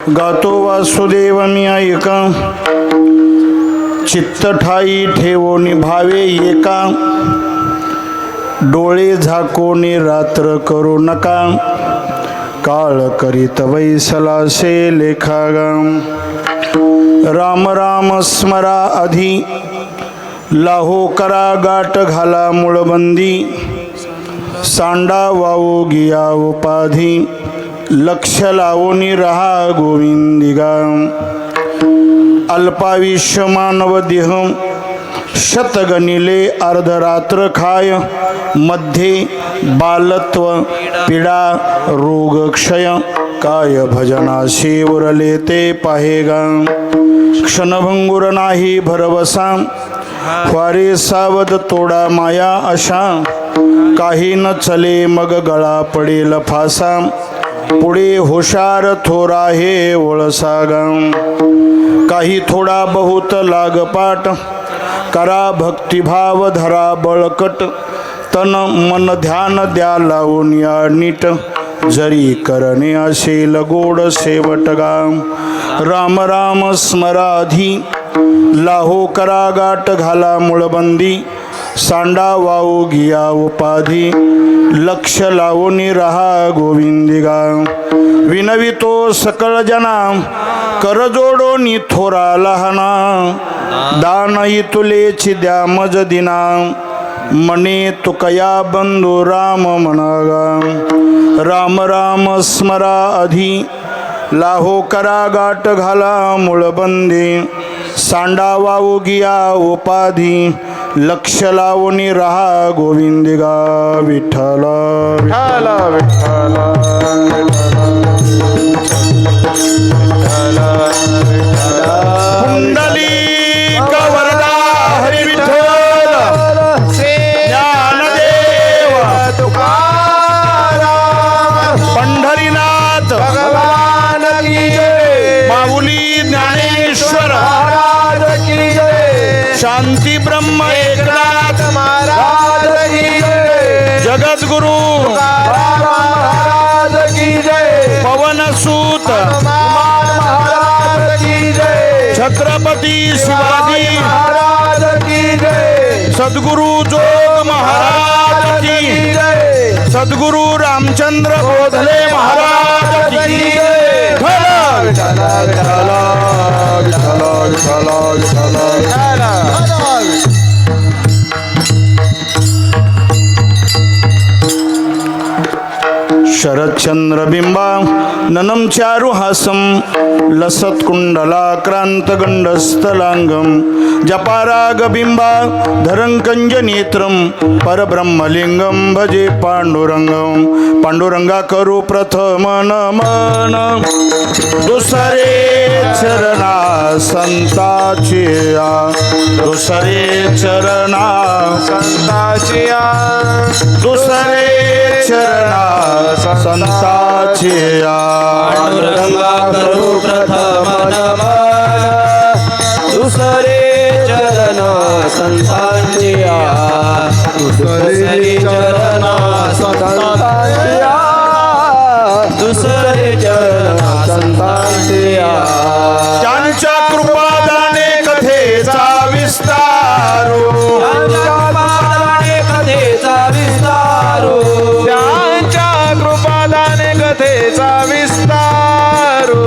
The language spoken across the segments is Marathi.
गातो वासुदेव मी ऐका, चित्त ठाई ठेवोनी भावे एका, डोळे झाकोनी रात्र करू नका, काळ करीत वैसलासे लेखागाम. राम राम स्मरा आधी, लाहो करा गाठ घाला मुळबंदी, सांडा वावो गिया उपाधी, लक्ष लावोनी रहा गोविंदिगा. अल्पायुष्य मानव देह, शतगणिले अर्धरात्र खाय, मध्ये बालत्व पीडा रोग क्षय, काय भजनाशी उरले ते पाहेगा. क्षणभंगुर नाही भरवसा, वारे सावध तोडा माया अशा, काही न चले मग गळा पडेल फासा, पुढे हुशार थोरा हे वळसागा. काही थोडा बहुत लागपाट, करा भक्तिभाव धरा बळकट, तन मन ध्यान द्या लावून या नीट, जरी करणे असेल गोड शेवटगा. राम राम स्मराधी, लाहो करा गाठ घाला मुळबंदी, सांडा वाऊ गिया उपाधी, लक्ष लावून रहा गोविंदिगा. विनवितो सकळ जना, कर जोडोनी थोरा लहाना, दान तुलेची द्या मज दिना, मने तुकया बंधू राम म्हणागा. राम राम स्मरा आधी, लाहो करा गाठ घाला मुळबंदी, सांडा वाऊ गिया उपाधी, लक्ष लावून रहा गोविंदिगा. विठ्ठला विठ्ठला विठ्ठला पुंडलिक वरदा हरी विठ्ठल, ज्ञानदेव तुकाराम, पंढरीनाथ भगवान की जय, माऊली ज्ञानेश्वर महाराज की जय, शांती ब्रह्म एकनाथ महाराज की जय, जगद्गुरु महाराज की जय, पवनसूत महाराज की जय, छत्रपती शिवाजी महाराज की जय, सद्गुरु जोग महाराज की जय, सद्गुरु रामचंद्र बोधले महाराज की जय. विठ्ठल विठ्ठल विठ्ठल विठ्ठल विठ्ठल. शरदचंद्र बिंबा ननम चारु हासम, लसत कुंडलाक्रांत गंडस्थलांगम, जपाराग बिंबा धरंकंज नेत्रम, परब्रह्मलिंगम भजे पांडुरंगम. पांडुरंगा करू प्रथम नमन, दुसरे चरणा संताचिया, दुसरे चरणा संताचिया, दुसरे चरणा संताचिया. पांडुरंगा करू प्रथम नमन, दुसरे चरण संतांचिया, दुसरे चरण संतांचिया, दुसरे चरण संतांचिया. त्यांच्या कृपादाने कथेचा विस्तारो, कथेचा विस्तारो, त्यांच्या कृपादाने कथेचा विस्तारो,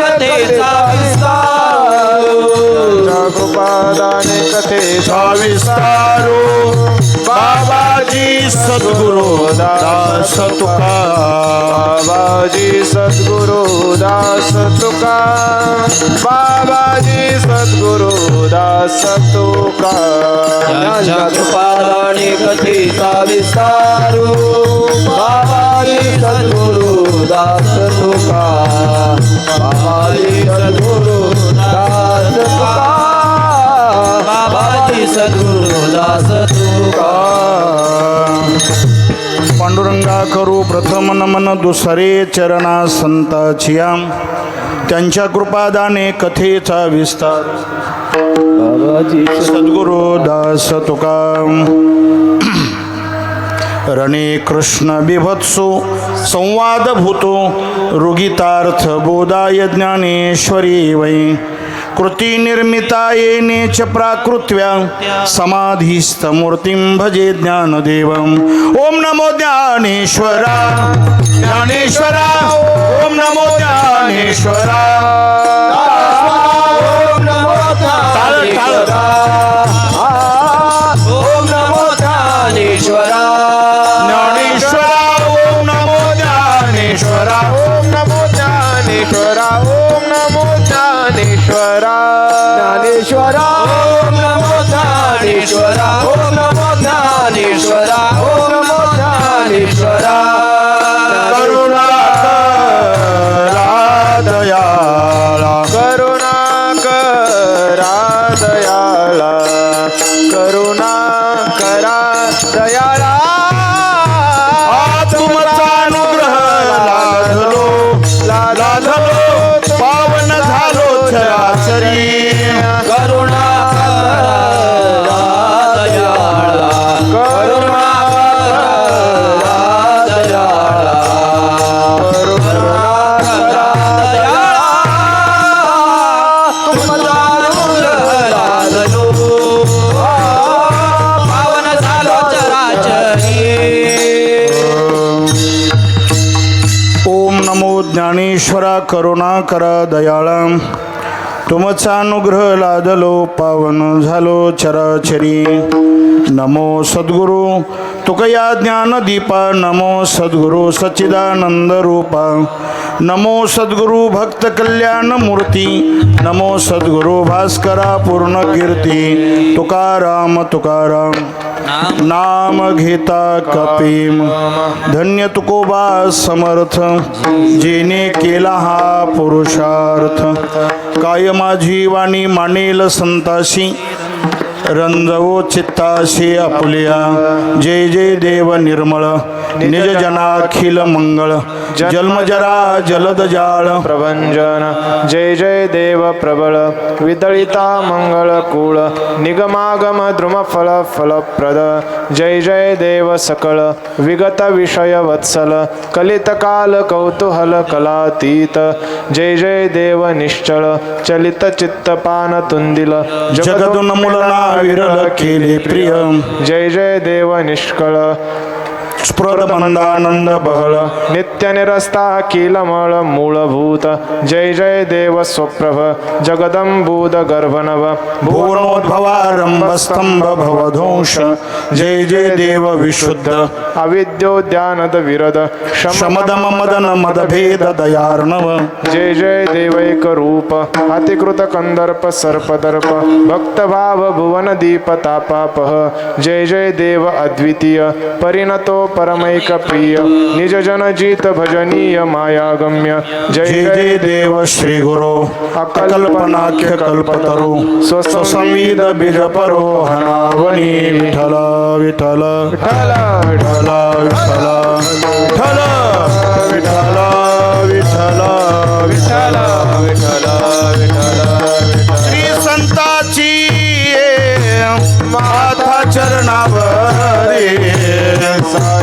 कथेचा विस्तारो, कृपादाने कथेचा विस्तारो. बाबाजी सद्गुरु दास तुका, बाबाजी सद्गुरु दास तुका, बाबाजी सद्गुरु दास तुका. त्यांच्या कृपादाने कथेचा विस्तारो, बाबाजी सद्गुरु दास तुका, बाबाजी सद्गुरु दास तुका, बाबाजी सद्गुरु दास तुका. पांडुरंगा करू प्रथम नमन, दुसरे चरणा संताचिया, त्यांच्या कृपादाने कथेचा विस्तार. सद्गुरु दास तुका. रणे कृष्ण बिभत्सो संवाद भूतो रुगितार्थ बोधाय ज्ञानेश्वरी वै कृती निर्मिता येने च प्राकृत्व्या समाधिस्थमूर्तिं भजे ज्ञानदेवम् ओम नमो ज्ञानेश्वरा ज्ञानेश्वरा ओम नमो ज्ञानेश्वरा ओम नमो ज्ञानेश्वरा ओम नमो ज्ञानेश्वरा ज्ञानेश्वरा ओम नमो ज्ञानेश्वरा ओम नमो ज्ञानेश्वरा ओम नमो ज्ञानेश्वरा ज्ञानेश्वरा ओम नमो ज्ञानेश्वरा ओम नमो ज्ञानेश्वरा ओम नमो ज्ञानेश्वरा करुणाकरा दयाळा करुणाकरा दयाळा तुमचा अनुग्रह लाधलो पावन झालो चराचरी करुणाकरा दयाळा करुणाकरा दयाळा करुणाकरा दयाळा तुमचा अनुग्रह लादलो पावन झालो चराचरी ओम नमो ज्ञानेश्वरा करुणाकरा दयाळा तुमचा अनुग्रह लादलो पावन झालो चराचरी नमो सद्गुरु तुकया ज्ञानदीपा नमो सद्गुरु सच्चिदानंद रूपा नमो सद्गुरु भक्त कल्याण मूर्ती नमो सद्गुरु भास्करा पूर्ण कीर्ती तुकाराम तुकाराम नाम घेता कपीम धन्य तुकोबा समर्थ जेने केला हा पुरुषार्थ काय माझी वाणी मानेल संताशी रंजवो चित्ताशी आपुलिया जय जय देव निर्मळ निज जनाखिल मंगळ जन्मजरा जलद जाळ प्रभंजन जय जय देव प्रबळ विदळिता मंगळ कुळ निगमागम द्रुमफल फलप्रद जय जय देव सकळ विगत विषय वत्सल कलितकाल कौतूहल कलातीत जय जय देव निश्चळ चलित चित्तपान तुंदिल जगदुन मुलना विरल केले प्रिय जय जय देव निष्कळ स्फुरद मंदानंद बहळ नित्य निरस्ता अखिलमळ मूलभूत जय जय देव स्वप्रभ जगदंबूद गर्भनव भुवनोद्भवारंभ स्तंभ भवधोष जय जय देव विशुद्ध अविद्योद्यानद विरद शमदम मदन मदभेद दयार्णव जय जय देवैक रूप अतिकृत कंदर्प सर्पदर्प भक्तभाव भुवन दीप तापापह जय जय देव अद्वितीय परिणतो परमैक प्रिय निज जन जीत भजनीय मायागम्य जय जय जय देव श्री गुरु अकल्पनाख्य कल्पतरु स्वसंविद बीज परो हनावनी विठल विठल विठ्ठल विठल विठल विठल विठल विठल विठ्ठल विठ्ठल श्री संताची माथा चरणावरी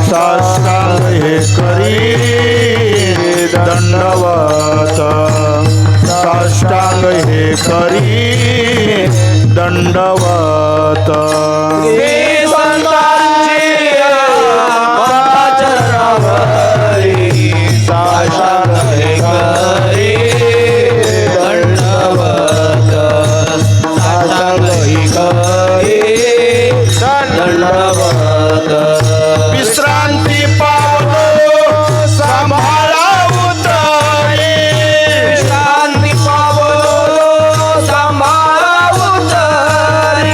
साष्टांग हे करी दंडवत साष्टांग हे करी दंडवत विश्रांती पावलो सांभाळा उतरे शांती पावलो सांभाळा उतरे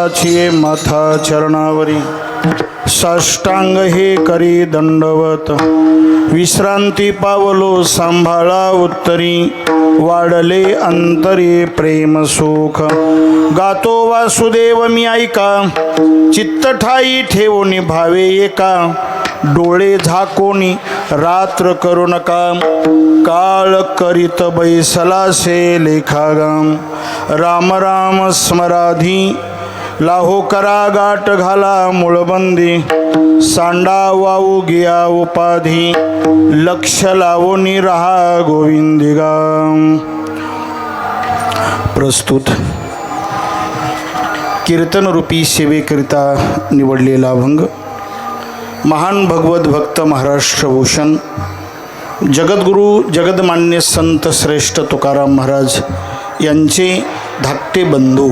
विठ्ठलाची माथा चरणावरी साष्टांग हे करी दंडवत विश्रांती पावलो सांभाळा उत्तरी वाढले अंतरी प्रेम सुख गातो वासुदेव मी ऐका चित्त ठाई ठेवून भावे एका डोळे झाकोनी रात्र करू नका काळ करीत बैसला से लेखागाम राम राम स्मराधी लाहो करा गाठ घाला मुळबंदी सांडा वाऊ गिया उपाधी लक्ष लावूनी रहा गोविंदिगाम. प्रस्तुत कीर्तनरूपी सेवेकरिता निवडलेला अभंग महान भगवत भक्त महाराष्ट्रभूषण जगद्गुरु जगदमान्य संत श्रेष्ठ तुकाराम महाराज यांचे धाकटे बंधू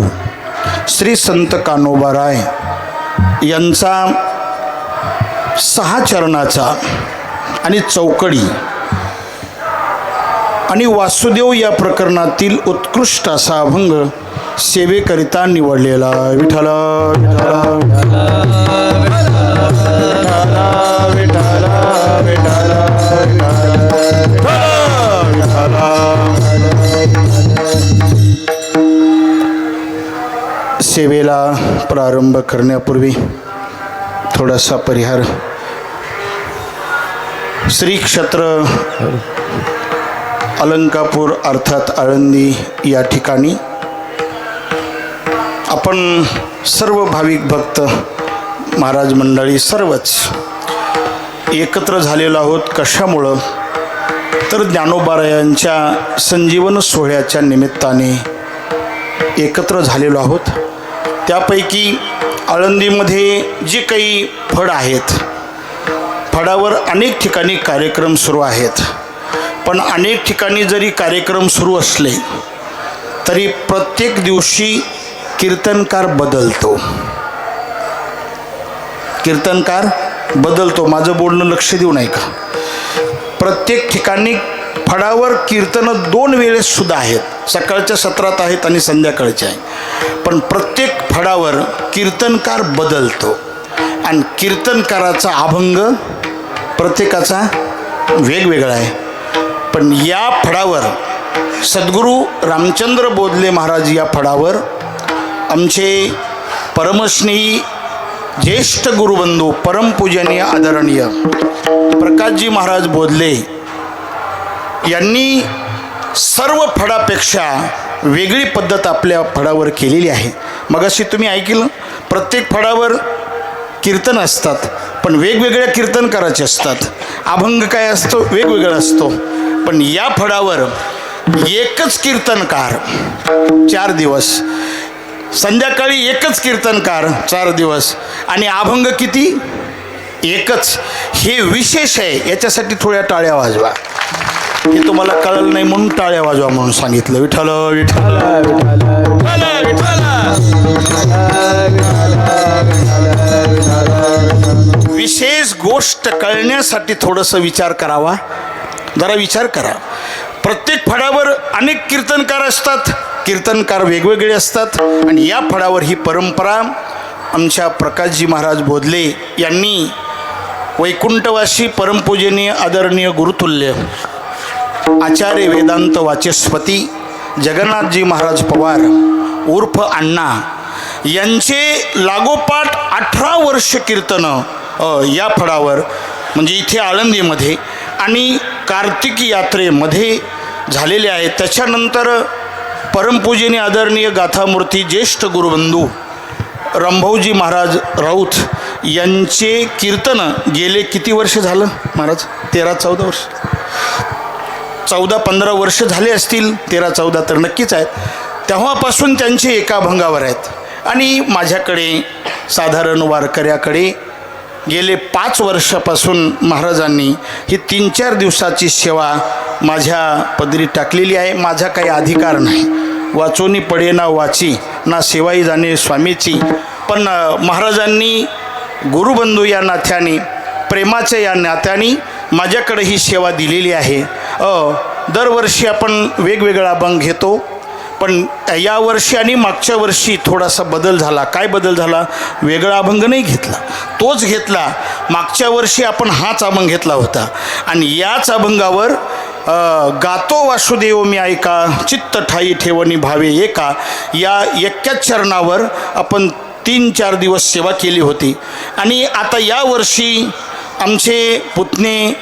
श्री संत कान्होबाराय यांचा 6 चरणाचा आणि चौकडी आणि वासुदेव या प्रकरणातील उत्कृष्ट असा अभंग सेवेकरिता निवडलेला. विठ्ठला सेवेला प्रारंभ करण्यापूर्वी थोडासा परिहार. श्री क्षेत्र अलंकापूर अर्थात आळंदी या ठिकाणी आपण सर्व भाविक भक्त महाराज मंडळी सर्वच एकत्र झालेलो आहोत. कशामुळं तर ज्ञानोबारायांच्या संजीवन सोहळ्याच्या निमित्ताने एकत्र झालेलो आहोत. त्यापैकी आळंदीमध्ये जे काही फड आहेत फडावर अनेक ठिकाणी कार्यक्रम सुरू आहेत. पण अनेक ठिकाणी जरी कार्यक्रम सुरू असले तरी प्रत्येक दिवशी कीर्तनकार बदलतो. कीर्तनकार बदलतो. माझं बोलणं लक्ष देऊ नये का? प्रत्येक ठिकाणी फडावर कीर्तनं 2 वेळेस सुद्धा आहेत. सकाळच्या सत्रात आहेत आणि संध्याकाळच्या आहे. पण प्रत्येक फडावर कीर्तनकार बदलतो आणि कीर्तनकाराचा अभंग प्रत्येकाचा वेगवेगळा आहे. पण या फडावर सद्गुरू रामचंद्र बोधले महाराज या फडावर आमचे परमस्नेही ज्येष्ठ गुरुबंधू परमपूजनीय आदरणीय प्रकाशजी महाराज बोधले यांनी सर्व फडापेक्षा वेगळी पद्धत आपल्या फडावर केलेली आहे. मगाशी तुम्ही ऐकलं प्रत्येक फडावर कीर्तन असतात पण वेगवेगळ्या कीर्तनकाराचे असतात. अभंग काय असतो वेगवेगळा असतो. पण या फडावर एकच कीर्तनकार 4 दिवस, संध्याकाळी एकच कीर्तनकार 4 दिवस आणि अभंग किती एकच. हे विशेष आहे. याच्यासाठी थोड्या टाळ्या वाजवा. हे तुम्हाला कळलं नाही म्हणून टाळ्या वाजवा म्हणून सांगितलं. विठ्ठल विठ्ठल विशेष गोष्ट कळण्यासाठी थोडंसं विचार करावा. जरा विचार करा. प्रत्येक फडावर अनेक कीर्तनकार असतात. कीर्तनकार वेगवेगळे असतात आणि या फडावर ही परंपरा आमच्या प्रकाशजी महाराज बोधले यांनी वैकुंठवासी परमपूजनीय आदरणीय गुरुतुल्य आचार्य वेदांत वाचस्पती जगन्नाथजी महाराज पवार उर्फ अण्णा यांचे लागोपाठ 18 वर्ष कीर्तनं या फडावर म्हणजे इथे आळंदीमध्ये आणि कार्तिकी यात्रेमध्ये झालेले आहेत. त्याच्यानंतर परमपूजनीय आदरणीय गाथामूर्ती ज्येष्ठ गुरुबंधू रंभाऊजी महाराज राऊत यांचे कीर्तनं गेले किती वर्ष झालं महाराज? 13-14 वर्ष, 14-15 वर्ष झाले असतील. 13-14 तर नक्कीच आहेत. तेव्हापासून त्यांचे एका अभंगावर आहेत. आणि माझ्याकडे साधारण वारकऱ्याकडे गेले 5 वर्षापासून महाराजांनी ही 3-4 दिवसाची सेवा माझ्या पदरी टाकलेली आहे. माझा काही अधिकार नाही. वाचोनी पडे ना वाची ना सेवाई जाणे स्वामीची. पण महाराजांनी गुरुबंधू या नात्याने प्रेमाच्या या नात्याने माझ्याकडे ही सेवा दिलेली आहे. दरवर्षी आपण वेगवेगळा अभंग घेतो. पण यावर्षी आणि मागच्या वर्षी थोडासा बदल झाला. काय बदल झाला? वेगळा अभंग नाही घेतला, तोच घेतला. मागच्या वर्षी आपण हाच अभंग घेतला होता आणि याच अभंगावर गातो वासुदेव मी ऐका, चित्त ठाई ठेवणी भावे एका, या एक्याच चरणावर आपण 3-4 दिवस सेवा केली होती. आणि आता यावर्षी आमचे पुतणे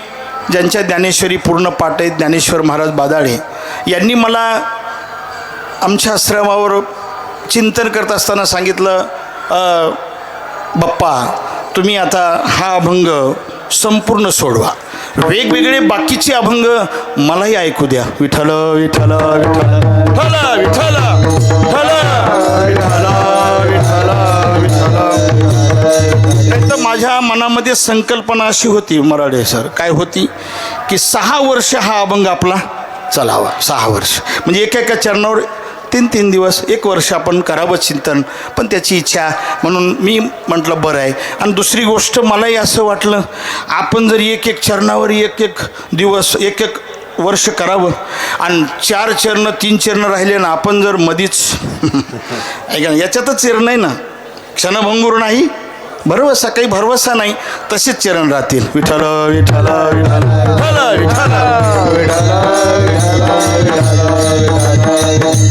ज्यांच्या ज्ञानेश्वरी पूर्ण पाठ आहेत, ज्ञानेश्वर महाराज बादाळे, यांनी मला आमच्या आश्रमावर चिंतन करत असताना सांगितलं, बाप्पा तुम्ही आता हा अभंग संपूर्ण सोडवा, वेगवेगळे बाकीचे अभंग मलाही ऐकू द्या. विठ्ठल विठ्ठल विठ्ठल विठ्ठल विठ्ठल विठ्ठल विठ्ठल विठ्ठल. नाही तर माझ्या मनामध्ये संकल्पना अशी होती मराठे सर, काय होती की 6 वर्ष हा अभंग आपला चलावा. 6 वर्ष म्हणजे एका चरणावर 3-3 दिवस, 1 वर्ष आपण करावं चिंतन. पण त्याची इच्छा म्हणून मी म्हटलं बरं आहे. आणि दुसरी गोष्ट मलाही असं वाटलं, आपण जर 1-1 चरणावर 1-1 दिवस 1-1 वर्ष करावं आणि 4 चरण 3 चरण राहिले ना, आपण जर मधीच ऐका ना, याच्यातच चरण आहे ना, क्षणभंगूर नाही, भरवसा काही भरवसा नाही, तसेच चरण राहतील. विठ्ठल विठ्ठल विठ्ठल विठ्ठल विठ्ठल.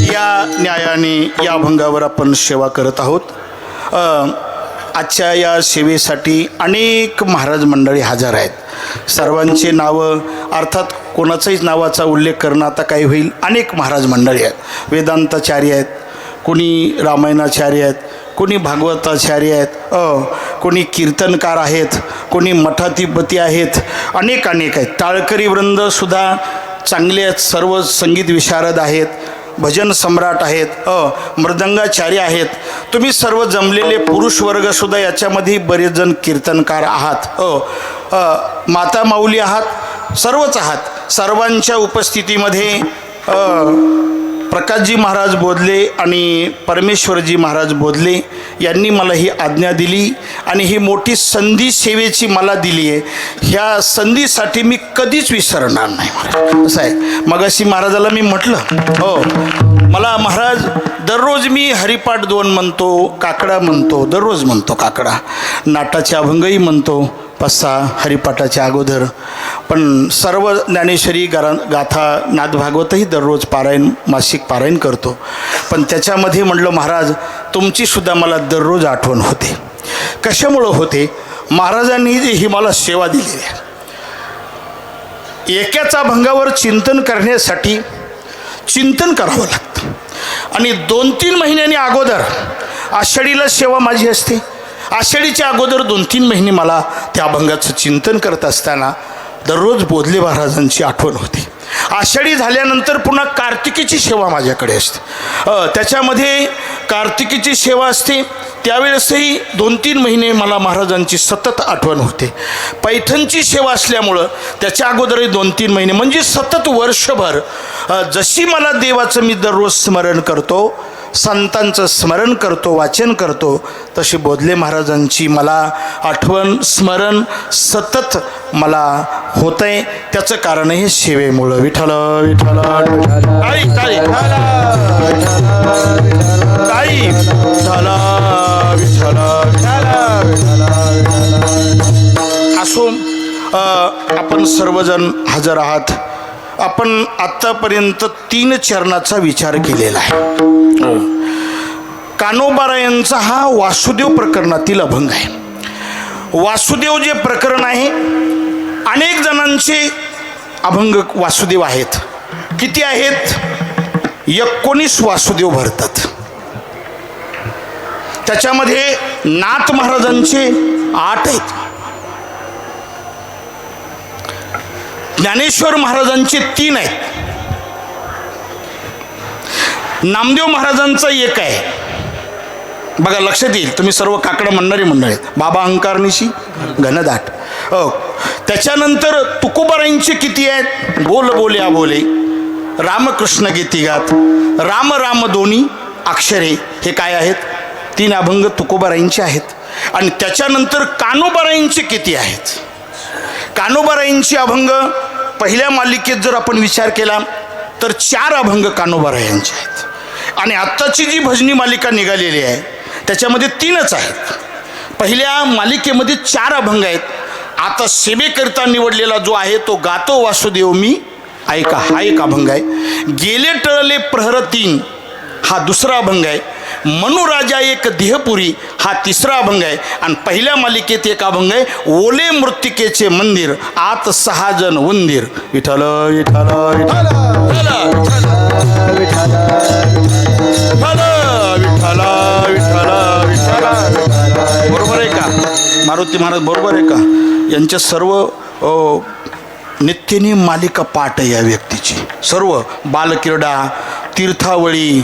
या न्यायाने या अभंगावर आपण सेवा करत आहोत. आजच्या या सेवेसाठी अनेक महाराज मंडळी हजर आहेत. सर्वांचे नावं अर्थात कोणाचाही नावाचा उल्लेख करणं आता काय होईल. अनेक महाराज मंडळी आहेत. वेदांताचार्य आहेत, कोणी रामायणाचार्य आहेत, कोणी भागवताचार्य आहेत, कोणी कीर्तनकार आहेत, कोणी मठाधिपती आहेत, अनेक आहेत. टाळकरी वृंदसुद्धा चांगले आहेत, सर्व संगीत विशारद आहेत, भजन सम्राट आहेत, मृदंगाचार्य आहेत. तुम्ही सर्व जमलेले पुरुष वर्गसुद्धा याच्यामध्ये बरेच जण कीर्तनकार आहात, माता माऊली आहात, सर्वच आहात. सर्वांच्या उपस्थितीमध्ये प्रकाशजी महाराज बोधले आणि परमेश्वरजी महाराज बोधले यांनी मला ही आज्ञा दिली आणि ही मोठी संधी सेवेची मला दिली आहे. ह्या संधीसाठी मी कधीच विसरणार नाही. असं आहे, मगाशी महाराजाला मी म्हटलं, हो मला महाराज दररोज मी हरिपाठ 2 म्हणतो, काकडा म्हणतो, दररोज म्हणतो काकडा, नाटाचे अभंगही म्हणतो 5-6 हरिपाठाच्या अगोदर, पण सर्व ज्ञानेश्वरी गाथा नादभागवतही दररोज पारायण, मासिक पारायण करतो. पण त्याच्यामध्ये म्हटलं महाराज तुमचीसुद्धा मला दररोज आठवण होते. कशामुळं होते? महाराजांनी जी ही मला सेवा दिलेली आहे. एकाचा अभंगावर चिंतन करण्यासाठी चिंतन करावं लागतं आणि 2-3 महिन्यांनी अगोदर आषाढीला सेवा माझी असते. आषाढीच्या अगोदर 2-3 महिने मला त्या अभंगाचं चिंतन करत असताना दररोज बोधले महाराजांची आठवण होती. आषाढी झाल्यानंतर पुन्हा कार्तिकीची सेवा माझ्याकडे असते. त्याच्यामध्ये कार्तिकीची सेवा असते, त्यावेळेसही 2-3 महिने मला महाराजांची सतत आठवण होते. पैठणची सेवा असल्यामुळं त्याच्या अगोदरही 2-3 महिने, म्हणजे सतत वर्षभर जशी मला देवाचं मी दररोज स्मरण करतो, संतांचं स्मरण करतो, वाचन करतो, तशी बोधले महाराजांची मला आठवण, स्मरण सतत मला होत आहे. त्याचं कारण हे सेवेमुळं. विठ्ठल विठ्ठल ताई ताई ताई विठ्ठल असो. आपण सर्वजण हजर आहात. आपण आत्तापर्यंत 3 चरणाचा विचार केलेला आहे. कान्होबारायांचा हा वासुदेव प्रकरणातील अभंग आहे. वासुदेव जे प्रकरण आहे, अनेक जणांचे अभंग वासुदेव आहेत. किती आहेत? 19 वासुदेव भरतात. त्याच्यामध्ये नाथ महाराजांचे 8 आहेत, ज्ञानेश्वर महाराजांचे 3 आहेत, नामदेव महाराजांचा 1 आहे. बघा लक्षात येईल, तुम्ही सर्व काकडं म्हणणारे मंडळी आहेत. बाबा अहंकारनिशी घनदाट. त्याच्यानंतर तुकोबारांचे किती आहेत? बोल बोल्या बोले, रामकृष्ण गीती गात, राम राम दोन्ही अक्षरे, हे काय आहेत? 3 अभंग तुकोबारांचे आहेत. आणि त्याच्यानंतर कान्होबारांचे किती आहेत? कान्होबारायांचे अभंग पहिल्या मालिकेत जर आपण विचार केला तर 4 अभंग कान्होबारायांचे आहेत. आणि आत्ताची जी भजनी मालिका निघालेली आहे त्याच्यामध्ये 3च आहेत. पहिल्या मालिकेमध्ये 4 अभंग आहेत. आता सेवेकरिता निवडलेला जो आहे तो गातो वासुदेव मी ऐका, हा एक अभंग आहे. गेले टळले प्रहर 3 हा दुसरा अभंग आहे. मनुराजा एक देहपुरी हा तिसरा अभंग आहे. आणि पहिल्या मालिकेत एक अभंग आहे, ओले मृत्तिकेचे मंदिर आत 6 जण उंदीर. विठ्ठल विठ्ठल विठ्ठल विठ्ठल विठ्ठल विठ्ठल. बरोबर आहे का मारुती महाराज? बरोबर आहे का? यांच्या सर्व नित्यनेम मालिका पाठ आहे या व्यक्तीची. सर्व बालक्रीडा, तीर्थावळी,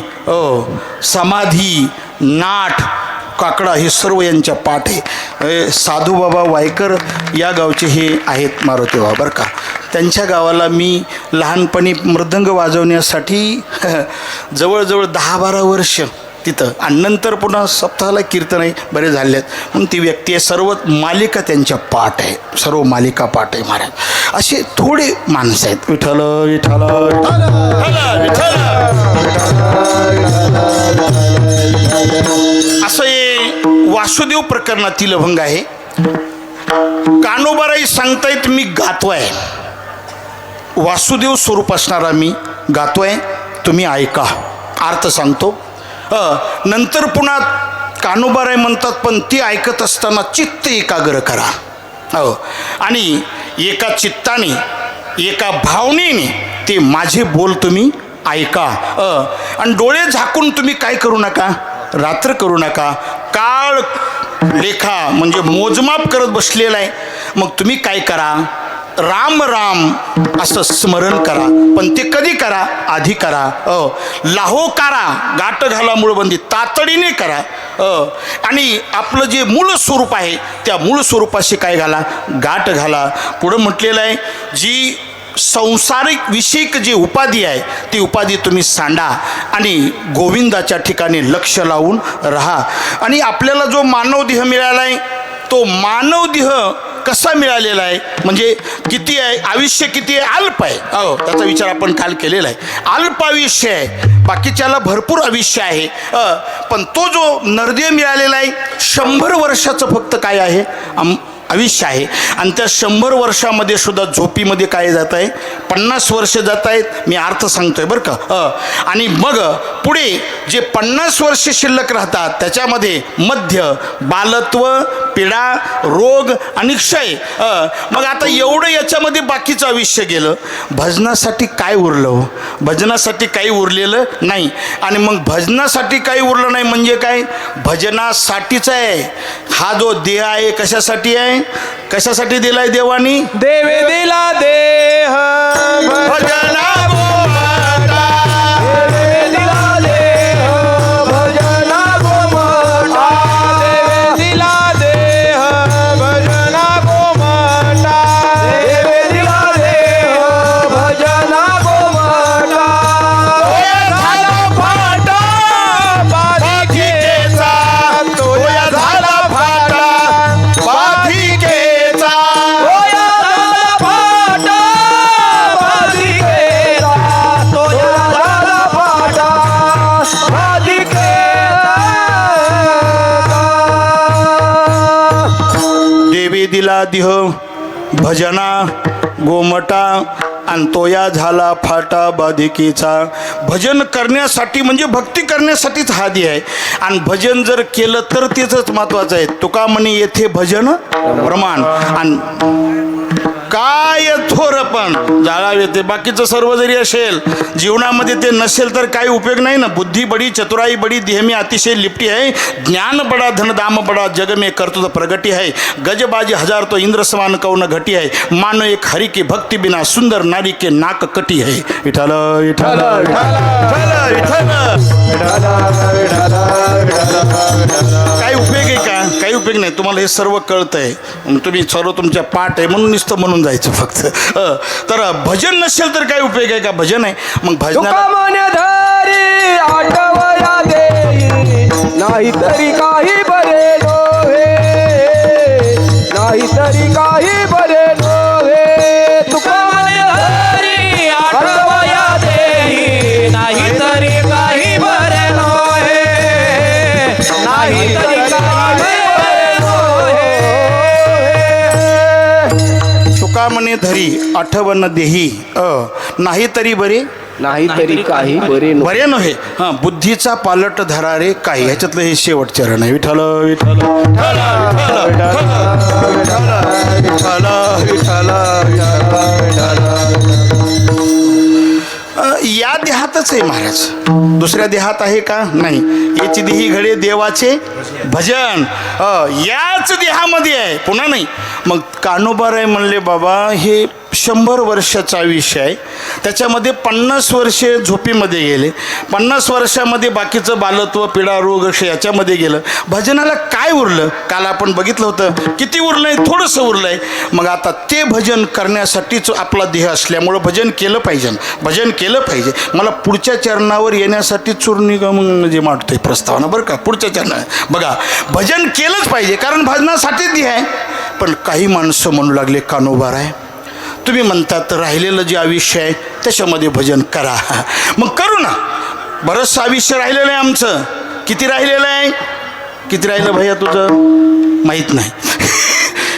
समाधी, नाट, काकडा हे सर्व यांच्या पाठ आहे. साधूबाबा वायकर या गावचे हे आहेत मारुती बाबा बरं का. त्यांच्या गावाला मी लहानपणी मृदंग वाजवण्यासाठी जवळजवळ 10-12 वर्ष तिथं, आणि नंतर पुन्हा सप्ताहाला कीर्तन आहे बरे झाले आहेत. म्हणून ती व्यक्ती आहे. सर्व मालिका त्यांच्या पाठ आहे, सर्व मालिका पाठ आहे महाराज. असे थोडे माणसं आहेत. विठ्ठल विठ्ठल विठ्ठल. असं हे वासुदेव प्रकरणातील अभंग आहे. कानोबाराई सांगतायत मी गातोय, वासुदेव स्वरूप असणारा मी गातोय, तुम्ही ऐका. अर्थ सांगतो. नंतर पुन्हा कानोबाराय म्हणतात पण ती ऐकत असताना चित्त एकाग्र करा. आणि एका चित्ताने, एका भावनेने ते माझे बोल तुम्ही ऐका. आणि डोळे झाकून तुम्ही काय करू नका, रात्र करू नका. काळ लेखा म्हणजे मोजमाप करत बसलेला आहे. मग तुम्ही काय करा, राम राम असं स्मरण करा. पण ते कधी करा, आधी करा. लाहो करा, गाठ घाला मूळबंदी, तातडीने करा. आणि आपलं जे मूळ स्वरूप आहे त्या मूळ स्वरूपाशी काय घाला, गाठ घाला. पुढं म्हटलेलं आहे जी संसारिक विषयिक जी उपाधी आहे ती उपाधी तुम्ही सांडा आणि गोविंदाच्या ठिकाणी लक्ष लावून राहा. आणि आपल्याला जो मानवदेह मिळाला आहे तो मानवदेह कसा मिळालेला आहे, म्हणजे किती आहे, आयुष्य किती आहे, अल्प आहे. त्याचा विचार आपण काल केलेला आहे. अल्प आयुष्य आहे, बाकीच्याला भरपूर आयुष्य आहे. पण तो जो नरदेह मिळालेला आहे 100 वर्षाचं फक्त काय आहे, आयुष्य आहे. आणि त्या 100 वर्षामध्ये सुद्धा झोपीमध्ये काय जात आहे, 50 वर्ष जात आहेत. मी अर्थ सांगतोय बरं का. आणि मग पुढे जे 50 वर्ष शिल्लक राहतात त्याच्यामध्ये मध्य, बालत्व, पीडा, रोग आणि क्षय. मग आता एवढं याच्यामध्ये बाकीचं आयुष्य गेलं, भजनासाठी काय उरलं? भजनासाठी काही उरलेलं नाही. आणि मग भजनासाठी काही उरलं नाही म्हणजे काय, भजनासाठीच आहे. हा जो देह आहे कशासाठी आहे, कशासाठी दिलाय देवानी? देवे दिला देह भजना देवे दिला देह भजना गोमटा. देवे दिला देह भजना गोमटा. देवे दिला देह भजना गोमटा. झाला फाटा बाधिकेचा, तोया झाला फाटा बाधिकेचा. तोया झाला फाटा बाधिकेचा. तोया झाला फाटा बाधिकेचा. देवी दिला देह भजना गोमटा आणि तोया झाला फाटा बाधिकेचा. भजन करण्यासाठी म्हणजे भक्ती करण्यासाठीच हा देह आहे. आणि भजन जर केलं तर तेच महत्वाचं आहे. तुका म्हणे येथे भजन प्रमाण. आणि काय थोर पण जाळावे ते, बाकीचं सर्व जरी असेल जीवनामध्ये ते नसेल तर काही उपयोग नाही ना. बुद्धी बडी, चतुराई बडी, देह में अतिशय लिपटी है. ज्ञान बडा, धन दाम बडा, जग में कर्तुत प्रगति है. गजबाजी हजार तो इंद्र समान कौन घटी है. मानो एक हरि की भक्ति बिना सुंदर नारी के नाक कटी है. विठ्ठल विठ्ठल काही उपयोग आहे का? काही उपयोग नाही. तुम्हाला हे सर्व कळतं आहे, तुम्ही सर्व तुमच्या पाठ आहे म्हणून नुसतं म्हणून जायचं फक्त. तर भजन नसेल तर काय उपयोग आहे का? भजन आहे. मग भजनाला धरी आठवया देई, नाहीतरी काही बरे नव्हे. नाहीतरी काही बरे नव्हे. तुका धरी आठवया देई, नाहीतरी काही बरे धरी आठवण देही नाही तरी बरे नाही तरी काही बरे नको. बरे नव्हे हां बुद्धीचा पालट धरारे काही ह्याच्यातलं हे शेवट चरण आहे. विठ्ठल विठ्ठल या देहातच आहे महाराज, दुसऱ्या देहात आहे का नाही. याची देही घडे देवाचे भजन याच देहामध्ये आहे, पुन्हा नाही. मग कान्होबाराय म्हणले बाबा हे 100 वर्षाचा आयुष्य आहे, त्याच्यामध्ये 50 वर्षे झोपीमध्ये गेले, 50 वर्षामध्ये बाकीचं बालत्व पीडा रोग याच्यामध्ये गेलं, भजनाला काय उरलं. काल आपण बघितलं होतं किती उरलं आहे, थोडंसं उरलं आहे. मग आता ते भजन करण्यासाठीच आपला देह असल्यामुळं भजन केलं पाहिजे, भजन केलं पाहिजे. मला पुढच्या चरणावर येण्यासाठी चूर्णिगम म्हणजे मांडतोय प्रस्तावना बरं का. पुढच्या चरणावर बघा भजन केलंच पाहिजे, कारण भजनासाठीच देह आहे. पण काही माणसं म्हणू लागले कान्होबाराय तुम्ही म्हणतात राहिलेलं जे आयुष्य आहे त्याच्यामध्ये भजन करा. मग करू ना, बरंचसं आयुष्य राहिलेलं आहे आमचं. किती राहिलेलं आहे, किती राहिलं भैया तुझं माहीत नाही.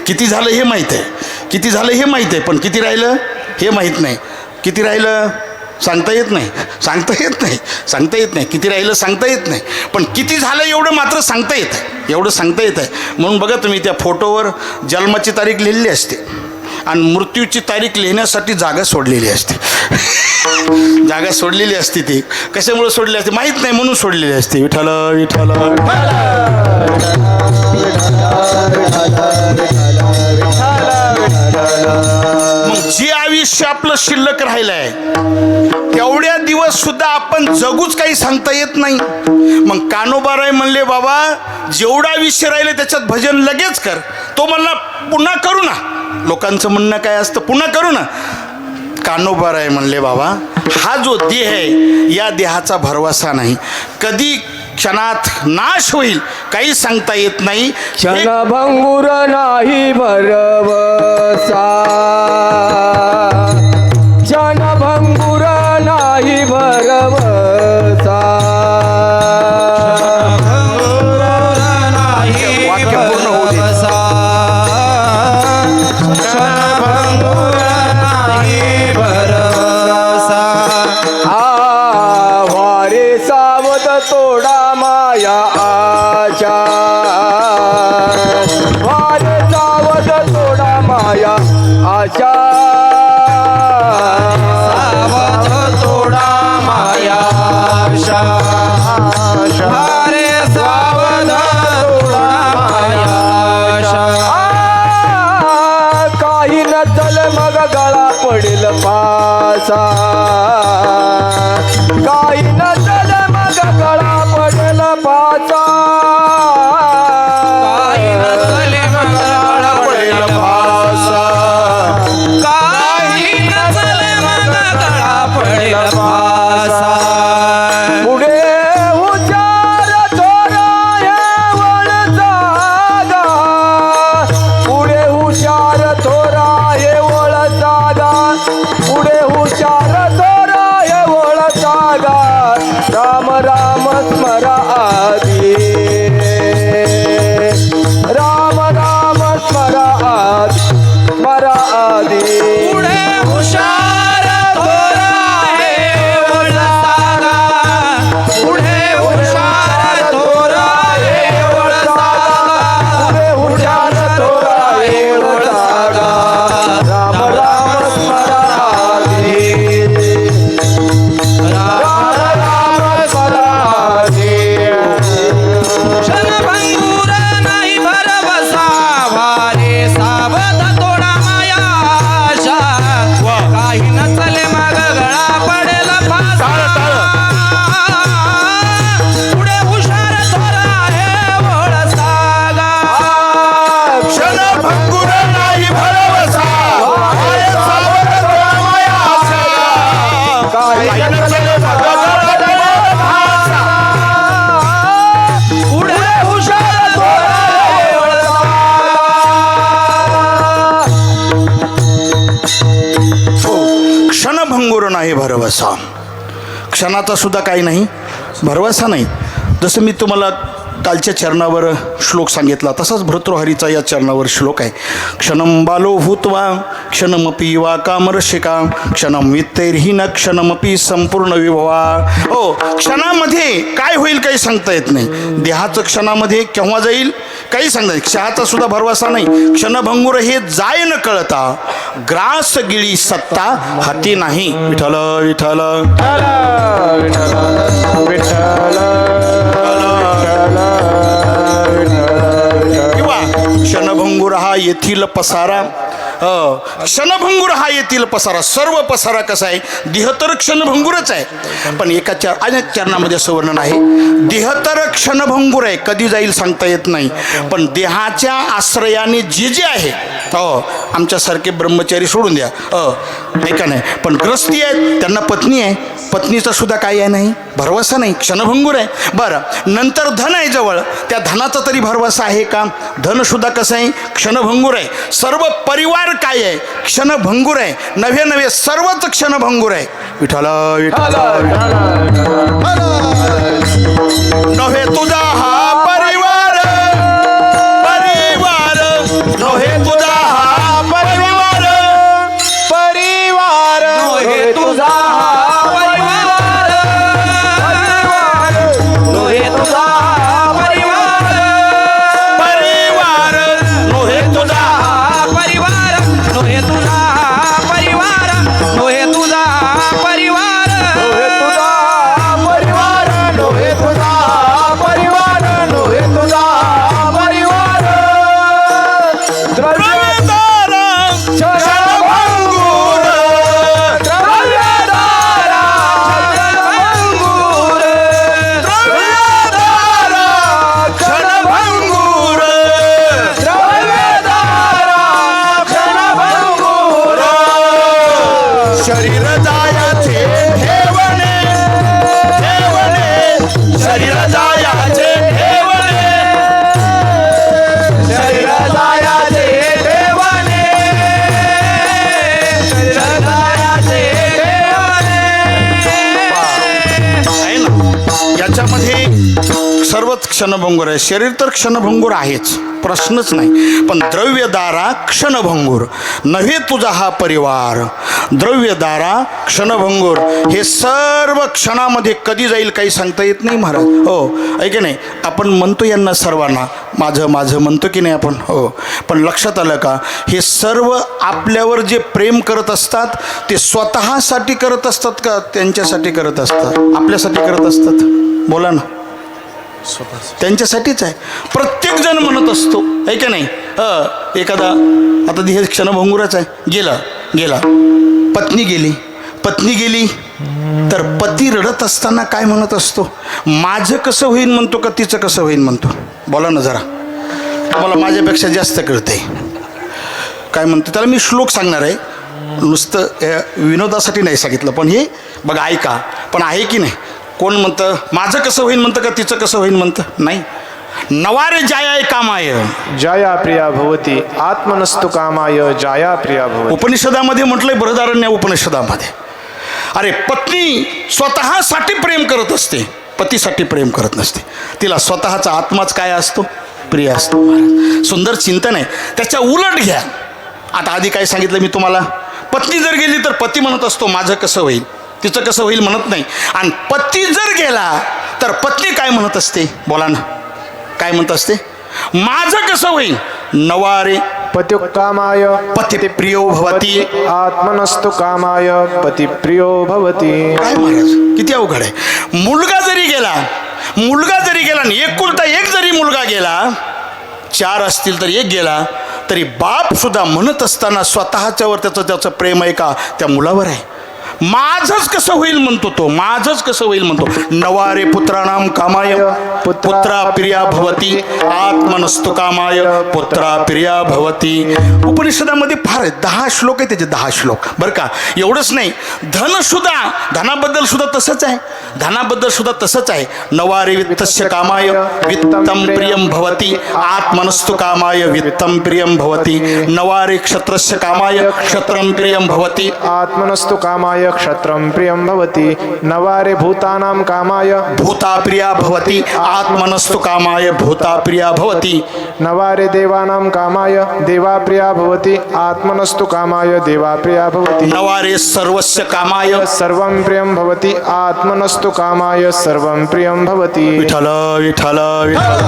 किती झालं हे माहीत आहे, किती झालं हे माहीत आहे, पण किती राहिलं हे माहीत नाही. किती राहिलं सांगता येत नाही, सांगता येत नाही, सांगता येत नाही. किती राहिलं सांगता येत नाही, पण किती झालं एवढं मात्र सांगता येत आहे, एवढं सांगता येत आहे. म्हणून बघा तुम्ही त्या फोटोवर जन्माची तारीख लिहिलेली असते आणि मृत्यूची तारीख लिहिण्यासाठी जागा सोडलेली असते. जागा सोडलेली असते. ती कशामुळे सोडली असते माहीत नाही, म्हणून सोडलेली असते. विठ्ठल विठ्ठल मग जे आयुष्य आपलं शिल्लक राहिलं आहे तेवढ्या दिवस सुद्धा आपण जगूच काही सांगता येत नाही. मग कान्होबाराय म्हणले बाबा जेवढा आयुष्य राहिलं त्याच्यात भजन लगेच कर. तो म्हणला पुन्हा करू ना. लोकांचं म्हणणं काय असतं, पुन्हा करू ना. कान्होबाराय म्हणले बाबा हा जो देह आहे या देहाचा भरवसा नाही, कधी क्षणात नाश होईल काही सांगता येत नाही. क्षणभंगुर नाही भरवसा, क्षणभंगुर नाही भरवसा. वाक्य पूर्ण होऊ दे. वारे सावध तोडा माया आशा, वारे सावध तोडा माया आशा, सावध तोडा माया आशा, वारे सावध तोडा माया आशा. काही नचल मग गळा पडेल फासा, काही नचल मग गळा पडेल फासा, काही नचल मग गळा पडेल फासा, काही नचल मग गळा पडेल फासा. पुढे उचार थोरा वळ जागा, पुढे हुशार थोरा वळ जागा, पुढे हुशार थोरा वळ जागा. राम राम स्मरा आधी, राम राम स्मरा आधी, स्मरा आधी. पुढे हुशार थोरा वळ जागा, पुढे हुशार थोरा वळ जागा, पुढे हुशार थोरा वळ जागा. राम राम स्मरा आधी, राम राम स्मरा आधी. क्षणभंगुर नाही भरवसा, वारे सावध तोडा माया आशा, काही नचले मग गळा पडेल फासा. पुढे हुशार थोरा वळ जागा, क्षणभंगुर नाही भरवसा, वारे सावध तोडा माया आशा, काही नचले मग गळा पडेल फासा. पुढे हुशार थोरा वळ जागा. क्षणभंगुर नाही भरवसा, क्षणाचा सुद्धा काही नाही भरवसा नाही. जसं मी तुम्हाला कालच्या चरणावर श्लोक सांगितला तसाच भर्तृहरीचा या चरणावर श्लोक आहे. क्षणम बालो भूत्वा क्षणमपी वा कामरशिका क्षणम वित्तैर्हि न क्षणमपी संपूर्ण विभवा. हो, क्षणामध्ये काय होईल काही सांगता येत नाही. देहाचं क्षणामध्ये केव्हा जाईल काही सांगता येईल. क्षणाचा सुद्धा भरवसा नाही. क्षणभंगुर हे जाय न कळता ग्रास गिळी सत्ता हाती नाही. विठ्ठल विठ्ठल किंवा क्षणभंगुर हा येथील पसारा. क्षणभंगुर हा येथील पसारा. सर्व पसारा कसा आहे? देह तर क्षणभंगुरच आहे, पण एका अनेक चरणामध्ये असं वर्णन आहे. देह तर क्षणभंगुर आहे, कधी जाईल सांगता येत नाही, पण देहाच्या आश्रयाने जे जे आहे, आमच्यासारखे ब्रह्मचारी सोडून द्या, ऐका नाही, पण ग्रस्ती आहेत, त्यांना पत्नी आहे, पत्नीचा सुद्धा काय आहे नाही, भरवसा नाही, क्षणभंगूर आहे. बरं, नंतर धन आहे जवळ, त्या धनाचा तरी भरवसा आहे का? धन सुद्धा कसं आहे? क्षणभंगूर आहे. सर्व परिवार काय आहे? क्षणभंगूर आहे. नव्हे नव्हे सर्वच क्षणभंगूर आहे. विठ्ठल विठ्ठल नव्हे तुझा हा परिवार, परिवार नव्हे तुझा हा परिवार, परिवार नव्हे तुझा हा परिवार, नव्हे तुझा परिवार, परिवार नव्हे तुझा परिवार नव्हे तुझा परिवार, नव्हे तुझा परिवार, नव्हे तुझा परिवार, नव्हे तुझा परिवार, नव्हे तुझा परिवार. द्रव्यदारा क्षणभंगूर, द्रव्यदारा क्षणभंगूर, द्रव्यदारा क्षणभंगूर, द्रव्यदारा क्षणभंगूर. शरीर जायाचे ठेवणे, ठेवणे शरीर जायाचे ठेवणे, शरीर जायाचे ठेवणे, शरीर जायाचे ठेवणे. आहे ना. याच्यामध्ये सर्वच क्षणभंगूर आहे. शरीर तर क्षणभंगूर आहेच, प्रश्नच नाही, पण द्रव्यदारा क्षणभंगूर नव्हे तुझा हा परिवार. द्रव्यदारा क्षणभंगूर हे सर्व क्षणामध्ये कधी जाईल काही सांगता येत नाही महाराज. हो, ऐके नाही, आपण म्हणतो यांना सर्वांना माझं माझं म्हणतो की नाही आपण, हो, पण लक्षात आलं का, हे सर्व आपल्यावर जे प्रेम करत असतात ते स्वतःसाठी करत असतात का त्यांच्यासाठी करत असतात, आपल्यासाठी करत असतात? बोला ना. त्यांच्यासाठीच आहे. प्रत्येक जण म्हणत असतो, आहे का नाही. एखादा आता हे क्षणभंगूरच आहे. गेला पत्नी गेली, पत्नी गेली तर पती रडत असताना काय म्हणत असतो? माझं कसं होईल म्हणतो का तिचं कसं होईल म्हणतो? बोला ना जरा, मला माझ्यापेक्षा जास्त कळतंय काय म्हणतो. त्याला मी श्लोक सांगणार आहे, नुसतं विनोदासाठी नाही सांगितलं, पण हे बघा ऐका, पण आहे की नाही. कोण म्हणतं माझं कसं होईल म्हणतं का तिचं कसं होईल म्हणतं? नाही. नवारे जायाय कामाय जाया प्रिया भवती आत्मनस्तु कामाय जाया प्रिया भवती. उपनिषदामध्ये म्हटलंय, बृहदारण्य उपनिषदामध्ये. अरे पत्नी स्वतःसाठी प्रेम करत असते, पतीसाठी प्रेम करत नसते. तिला स्वतःचा आत्माच काय असतो? प्रिय असतो. महाराज सुंदर चिंतन आहे. त्याच्या उलट घ्या. आता आधी काय सांगितलं मी तुम्हाला, पत्नी जर गेली तर पती म्हणत असतो माझं कसं होईल, तिचं कसं होईल म्हणत नाही. आणि पती जर गेला तर पत्नी काय म्हणत असते? बोला ना, काय म्हणत असते? माझं कसं होईल? नवारे पत्युः कामाय पती प्रियो भवती, आत्मनस्तु कामाय पती प्रियो भवती. काय महाराज किती अवघड आहे. मुलगा जरी गेला आणि एकुलता एक जरी मुलगा गेला, 4 असतील तर 1 गेला, तरी बाप सुद्धा म्हणत असताना स्वतःच्यावर त्याचं प्रेम आहे का त्या मुलावर आहे. माझंच कसं होईल म्हणतो तो, माझंच कसं होईल म्हणतो. नवारे पुत्राणाम कामाय पुत्रा प्रिया भवती आत्मनस्तु कामाय पुत्रा प्रिया भवती. उपनिषदामध्ये फार आहे, 10 श्लोक आहे त्याचे, 10 श्लोक बरं का. एवढंच नाही, धनसुद्धा, धनाबद्दल सुद्धा तसंच आहे. धनाबद्दल सुद्धा तसंच आहे. नवारे वित्तस्य कामाय वित्तम प्रियम भवती आत्मनस्तु कामाय वित्तम प्रियम भवती. नवारे क्षत्रस्य कामाय क्षत्रम प्रियम भवती आत्मनस्तु कामाय क्षत्रं प्रियं भवति. नवारे भूतानां कामाय भूता प्रिया भवती आत्मनस्तु कामाय भूता प्रिया भवती. नवारे देवानां कामाय देवा प्रिया भवति. आत्मनस्तु कामाय देवा प्रिया भवति. नवारे सर्वस्य कामाय सर्वं प्रियं भवति. आत्मनस्तु कामाय सर्वं प्रियं भवति. विठ्ठल विठ्ठल विठ्ठल.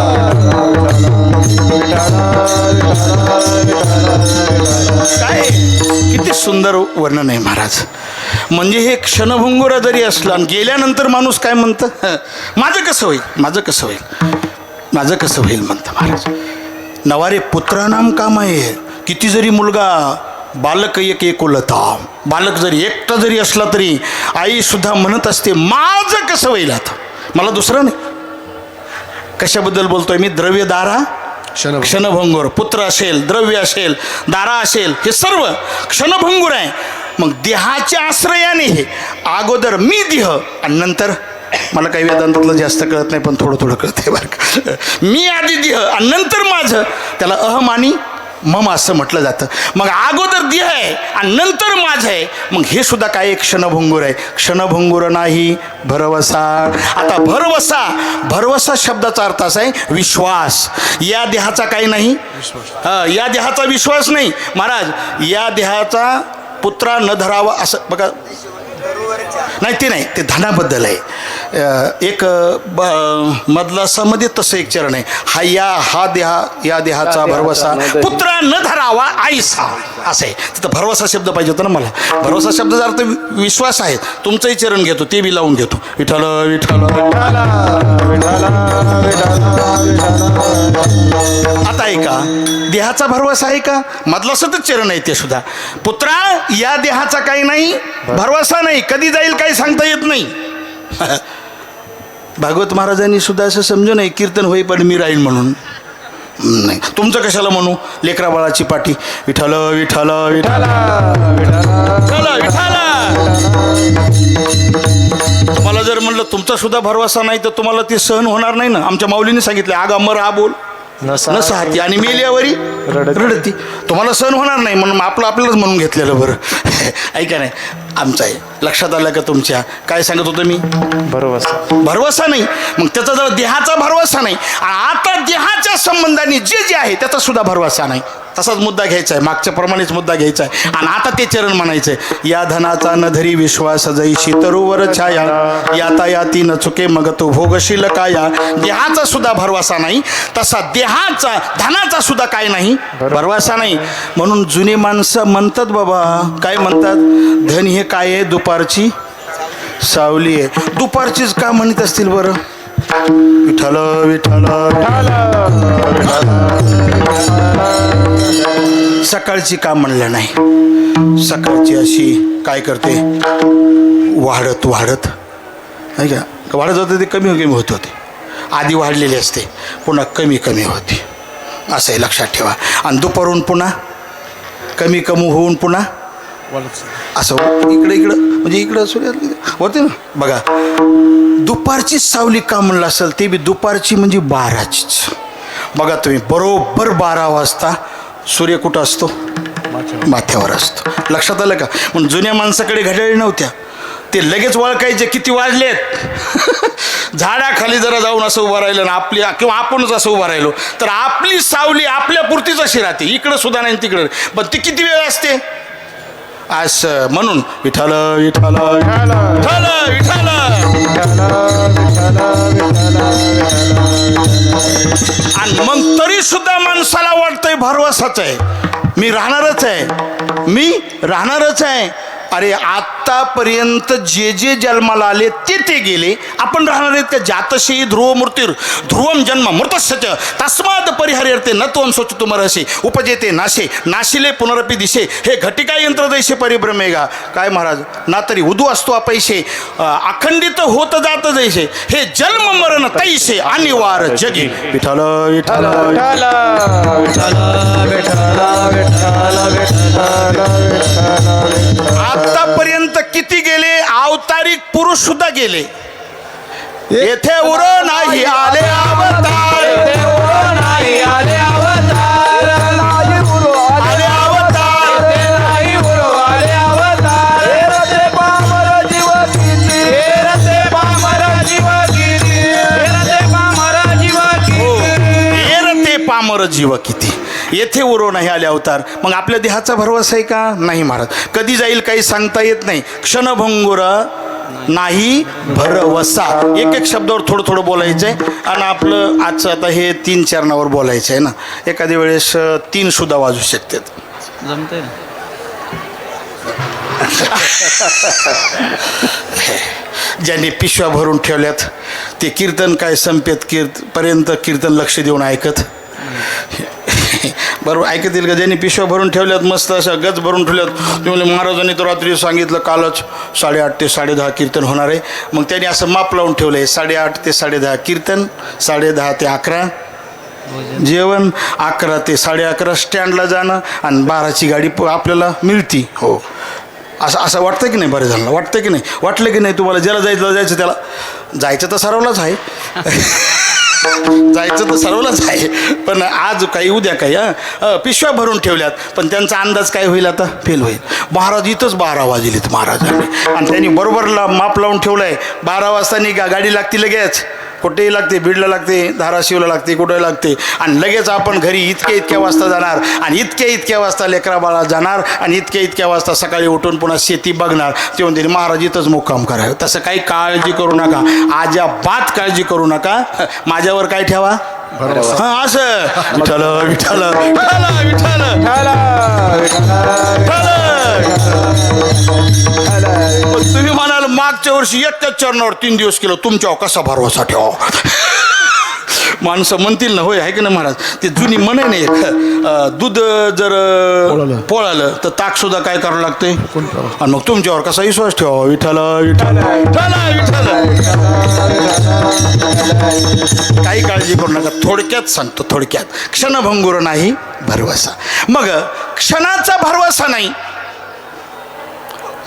काय किती सुंदर वर्णन आहे महाराज. म्हणजे हे क्षणभंगुरा जरी असला आणि गेल्यानंतर माणूस काय म्हणतं, माझं कसं होईल, माझं कसं होईल, माझं कसं होईल म्हणतं महाराज. नवारे पुत्रानाम काम आहे. किती जरी मुलगा बालक एक एकुलता, बालक जरी एकटा जरी असला तरी आई सुद्धा म्हणत असते माझं कसं होईल, आता मला दुसरं नाही. कशाबद्दल बोलतोय मी? द्रव्य दारा क्षणभंगूर. पुत्र असेल, द्रव्य असेल, दारा असेल, हे सर्व क्षणभंगूर आहे. मग देहाच्या आश्रयाने हे अगोदर मी देह आणि नंतर, मला काही वेदांतातलं जास्त कळत नाही पण थोडं थोडं कळतंय बरं का. मी आधी देह आणि नंतर माझं, त्याला अहम आणि मम असं म्हटलं जातं. मग अगोदर देह आहे आणि नंतर माझं आहे. मग हे सुद्धा काय एक क्षणभंगूर आहे. क्षणभंगूर नाही भरवसा. आता भरवसा, भरवसा शब्दाचा अर्थ असा आहे विश्वास. या देहाचा काही नाही, या देहाचा विश्वास नाही महाराज. या देहाचा पुत्रा न धरावा असं बघा. नाही ते नाही, ते धनाबद्दल आहे. एक मदलासामध्ये तसं एक चरण आहे. हा देहा, या देहाचा भरवसा पुत्रा न धरावा आईसा असं आहे. तिथं भरवसा शब्द पाहिजे होता ना मला. भरवसा शब्दाचा अर्थ विश्वास आहे. तुमचंही चरण घेतो, ते बी लावून घेतो. विठ्ठल विठ्ठल. आता आहे का देहाचा भरवसा आहे का? मदलासातच चरण आहे ते सुद्धा. पुत्रा या देहाचा काही नाही, भरवसा नाही, कधी जाईल काही सांगता येत नाही. भागवत महाराजांनी सुद्धा असं समजू नये कीर्तन होई पण मी राहील म्हणून. नाही तुमचं कशाला म्हणू. लेकरा बाळाची पाठी विठ्ठल विठ्ठल विठ्ठल विठ्ठल विठ्ठल. तुम्हाला जर म्हणलं तुमचा सुद्धा भरवसा नाही तर तुम्हाला ते सहन होणार नाही ना. आमच्या माऊलीने सांगितलं आग अमर हा बोल नसहाती आणि मेल्यावरी रडती. तुम्हाला सहन होणार नाही म्हणून आपल्यालाच म्हणून घेतलेलं बरं. ऐका नाही आमचं आहे. लक्षात आलं का तुमच्या? काय सांगत होतं मी? भरवसा नाही. मग त्याचा जर देहाचा भरवसा नाही, आता देहाच्या संबंधाने जे जे आहे त्याचा सुद्धा भरवसा नाही. तसाच मुद्दा घ्यायचा आहे, मागच्या प्रमाणेच मुद्दा घ्यायचा आहे. आणि आता ते चरण म्हणायचंय. या धनाचा न धरी विश्वास जैशी तरुवर छाया, यातायाती न चुके मग तो भोगशील काया. देहाचा सुद्धा भरवसा नाही, तसा देहाचा धनाचा सुद्धा काय नाही, भरवसा नाही. म्हणून जुने माणसं म्हणतात बाबा, काय म्हणतात, धन हे काय आहे, दुपारची सावली आहे. दुपारचीच का म्हणत असतील बरं? विठ्ठल विठ्ठल. सकाळची का म्हणलं नाही? सकाळची अशी काय करते, वाढत वाढत नाही का, वाढत होते ते कमी कमी होत होते. आधी वाढलेली असते पुन्हा कमी कमी होते, असं आहे लक्षात ठेवा. आणि दुपारून पुन्हा कमी कमी होऊन पुन्हा असं इकडं इकडं म्हणजे इकडं सूर्य होते ना. बघा दुपारचीच सावली का म्हणलं असेल, ते बी दुपारची म्हणजे 12चीच. बघा तुम्ही बरोबर 12 वाजता सूर्य कुठं असतो, माथ्यावर असतो. लक्षात आलं का? म्हणून जुन्या माणसाकडे घड्याळी नव्हत्या, ते लगेच ओळखायचे किती वाजलेत. झाडाखाली जरा जाऊन असं उभं राहिलं ना आपली, किंवा आपणच असं उभं राहिलो तर आपली सावली आपल्या पुरतीच अशी राहते, इकडं सुद्धा नाही तिकडं. पण ती किती वेळ असते असं. म्हणून विठ्ठल विठ्ठल विठ्ठल विठ्ठल. आणि मग तरी सुद्धा माणसाला वाटतंय भरवसाच आहे, मी राहणारच आहे, मी राहणारच आहे. अरे आत्तापर्यंत जे जे जन्माला आले ते ते गेले, आपण राहणार आहेत का? जातशी ध्रुव मूर्तीर ध्रुवम जन्म मृतस्य तस्माद परिहर्यते न त्वं शोचितुमर्हसि उपजेते नाशे नाशिले पुनरपि दिशे हे घटिका यंत्र दैसे परिभ्रमेगा. काय महाराज, ना तरी उदू असतो अपैसे अखंडित होत जात जैसे हे जन्म मरण तैसे अनिवार जगी. विठ्ठल विठ्ठल आतापर्यंत किती गेले? अवतारिक पुरुष सुद्धा गेले, येथे उर नाही आले अवतार, येथे उरो नाही आले अवतार, येथे नाही उरो आले अवतार, येथे नाही उरो आले अवतार. हे रते पामर जीव किती, हे रते पामर जीव किती, हे रते पामर जीव किती. येर ते पामर जीव किती, येथे उरो नाही आले अवतार. मग आपल्या देहाचा भरवसा आहे का? नाही महाराज. कधी जाईल काही सांगता येत नाही. क्षणभंगुर नाही भरवसा. एक एक शब्दावर थोडं थोडं बोलायचं आहे. आणि आपलं आजचं आता हे 3 चरणावर बोलायचं आहे ना. एखाद्या वेळेस 3 सुद्धा वाजू शकतात. जमतंय ना. ज्यांनी पिशव्या भरून ठेवल्यात ते कीर्तन काय संपेत पर्यंत कीर्तन लक्ष देऊन ऐकत. बरोबर ऐकतील का? ज्यांनी पिशव्या भरून ठेवल्यात मस्त अशा गज भरून ठेवल्यात. ते म्हणजे महाराजांनी तर रात्री सांगितलं कालच 8:30 ते 10:30 कीर्तन होणार आहे. मग त्यांनी असं माप लावून ठेवलं आहे 8:30 ते 10:30 कीर्तन, 10:30 ते 11 जेवण, 11 ते 11:30 स्टँडला जाणं आणि 12ची गाडी आपल्याला मिळती. हो असं असं वाटतं की नाही? बरं झालं वाटतं की नाही? वाटलं की नाही तुम्हाला? ज्याला जायचं त्याला जायचं तर सर्वलाच आहे. जायचं तर सर्वलाच आहे. पण आज काही उद्या काही पिशव्या भरून ठेवल्यात. पण त्यांचा अंदाज काय होईल? आता फेल होईल. महाराज इथंच 12 वाजलेत महाराजांनी आणि त्यांनी बरोबरला माप लावून ठेवलं आहे. 12 वाजता गाडी लागते लगेच. कुठेही लागते, बीडला लागते, धाराशिवला लागते, कुठेही लागते. आणि लगेच आपण घरी इतक्या वाजता जाणार आणि इतक्या वाजता लेकरा बाळा जाणार आणि इतक्या वाजता सकाळी उठून पुन्हा शेती बघणार. ते म्हणते महाराज इथंच मुक्काम करावं. तसं काही काळजी करू नका. अजिबात काळजी करू नका. माझ्यावर काय ठेवा? हां असं विठ्ठल विठ्ठल विठ्ठल विठ्ठल. तुम्ही म्हणाल मागच्या वर्षी एकट्याच चरणावर 3 दिवस केलं, तुमच्यावर कसा भरवसा ठेवा? माणसं म्हणतील ना. होय आहे की नाही महाराज? ते जुनी म्हणे नाही दूध जर पोळालं तर ताक सुद्धा काय करावं लागते. आणि मग तुमच्यावर कसा विश्वास ठेवा? विठ्ठल विठ्ठल विठ्ठल. काही काळजी करू नका. थोडक्यात सांगतो, थोडक्यात. क्षणभंगुर नाही भरवसा. मग क्षणाचा भरवसा नाही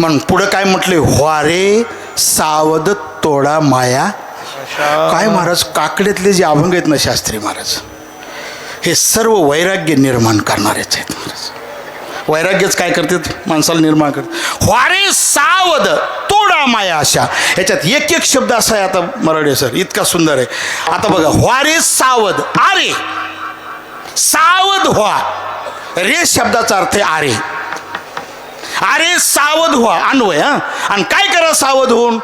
म्हणून पुढं काय म्हटले? व्हारे सावध तोडा माया. काय महाराज? काकड्यातले जे अभंग आहेत ना शास्त्री महाराज, हे सर्व वैराग्य निर्माण करणारेच आहेत महाराज. वैराग्यच काय करतात? माणसाला निर्माण करतात. व्हारे सावध तोडा माया. अशा ह्याच्यात एक शब्द असा आहे. आता मराठी सर इतका सुंदर आहे. आता बघा, व्हारे सावध. आरे सावध व्हा. रे शब्दाचा अर्थ आहे आरे. अरे सावध व्हा अन्वय. आणि काय करा सावध होऊन?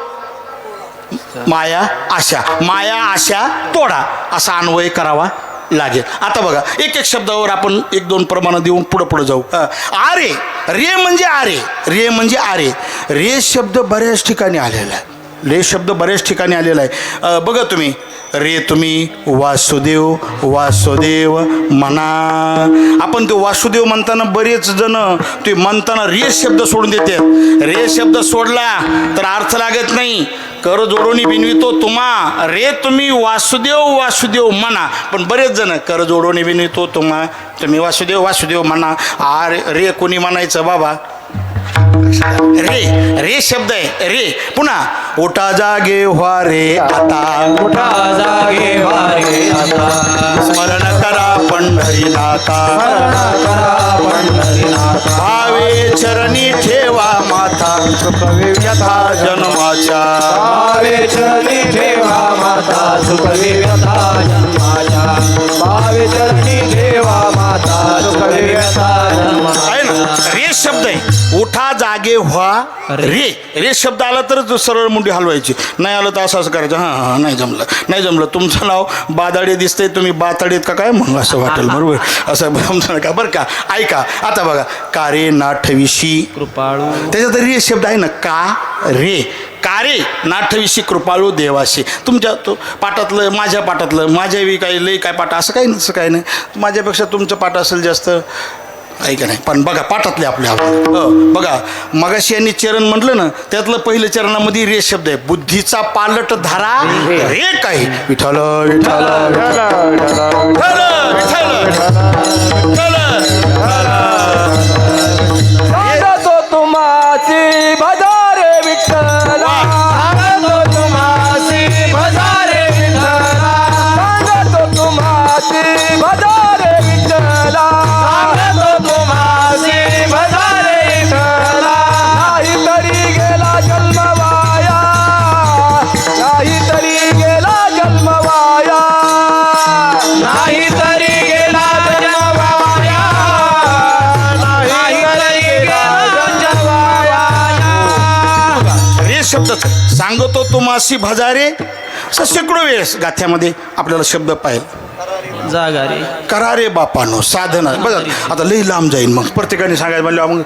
माया आशा. माया आशा तोडा असा अन्वय करावा लागेल. आता बघा, एक शब्दावर आपण 1-2 प्रमाण देऊन पुढं जाऊ. आरे. रे म्हणजे आरे. रे म्हणजे आरे. रे शब्द बऱ्याच ठिकाणी आलेला आहे. रे शब्द बऱ्याच ठिकाणी आलेला आहे. बघा तुम्ही, रे तुम्ही वासुदेव वासुदेव म्हणा. आपण ते वासुदेव म्हणताना बरेच जण ते म्हणताना रे शब्द सोडून देतात. रे शब्द सोडला तर अर्थ लागत नाही. कर जोडोनी बिनवितो तुम्हा. रे तुम्ही वासुदेव वासुदेव म्हणा. पण बरेच जण कर जोडोनी बिनवितो तुम्हा, तुम्ही वासुदेव वासुदेव म्हणा. रे कोणी म्हणायचं बाबा? रे. रे शब्द आहे रे. पुन्हा उठा जागे व्हा रे आता, उठा जागे व्हा रे आता, स्मरण करा पंढरीनाथा, स्मरण करा पंढरीनाथा. भावे चरणी ठेवा माथा, सुख व्यथा जन्माच्या. भावे चरणी ठेवा माता, सुख व्यथा जन्माच्या. भावे चरणी ठेवा माता, सुख व्यथा जन्माच्या. आहे ना? रे शब्द आहे. उठा जागे व्हा रे. रे शब्द आला तरच सरळ मुंडी हलवायची. नाही आलं तर असं करायचं. हां नाही जमलं, नाही जमलं. तुमचं नाव बादाडे दिसतंय, तुम्ही बाताडेत का काय म्हणून असं वाटेल. बरोबर असं समजा का? बरं का? ऐका आता बघा, का रे नाठविशी कृपाळू. त्याच्यात रे शब्द आहे ना. का रे. का रे नाठविशी कृपाळू देवाशी. तुमच्या तो पाठातलं, माझ्या पाठातलं, माझ्याही काही लई काय पाठ असं काही नसं काही नाही. माझ्यापेक्षा तुमचं पाठ असेल जास्त, ऐका नाही. पण बघा पाठातले आपल्या बघा, मगाशी यांनी चरण म्हटलं ना, त्यातलं पहिलं चरणामध्ये रे शब्द आहे. बुद्धीचा पालट धारा रे काही. विठ्ठल विठ्ठल विठ्ठल विठ्ठल. सांगतो तुम्हासी भजा रे विठ्ठला, सांगतो तुम्हासी भजा तो तुमासी भजारे. असं शेकडो वेळेस गाथ्यामध्ये आपल्याला शब्द पाहिजे. जागा रे करा रे बापानो साधना. बघा आता लई लांब जाईन मग प्रत्येकाने सांगायला म्हणलं मग.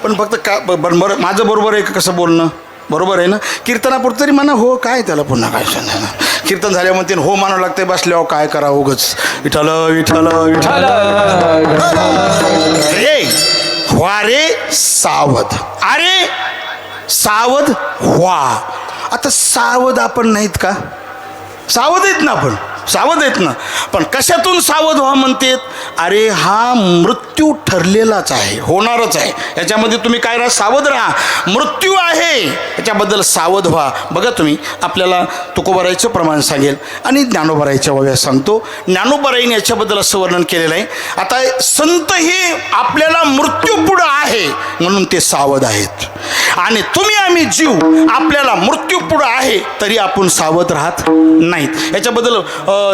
पण फक्त का बरं माझं बरोबर आहे का कसं बोलणं बरोबर आहे ना. कीर्तनापुरतं तरी म्हणा हो काय त्याला पुन्हा काय सांगा. कीर्तन झाल्यावर म्हणते हो मानावं लागते बसल्यावर काय करा उगच विठ्ठल विठ्ठल विठ्ठल. रे व्हा रे सावध. अरे सावध व्हा. आता सावध आपण नाहीत का. सावध आहेत ना आपण सावध आहेत ना. पण कशातून सावध व्हा म्हणते. अरे हा मृत्यू ठरलेलाच आहे होणारच आहे. याच्यामध्ये तुम्ही काय राहा सावध राहा. मृत्यू आहे याच्याबद्दल सावध व्हा. बघा तुम्ही आपल्याला तुकोबारायचं प्रमाण सांगेल आणि ज्ञानोबारायच्या वव्या सांगतो. ज्ञानोबाराईने याच्याबद्दल असं वर्णन केलेलं आहे. आता संत हे आपल्याला मृत्यू पुढं आहे म्हणून ते सावध आहेत. आणि तुम्ही आम्ही जीव आपल्याला मृत्यू पुढं आहे तरी आपण सावध राहत नाहीत. याच्याबद्दल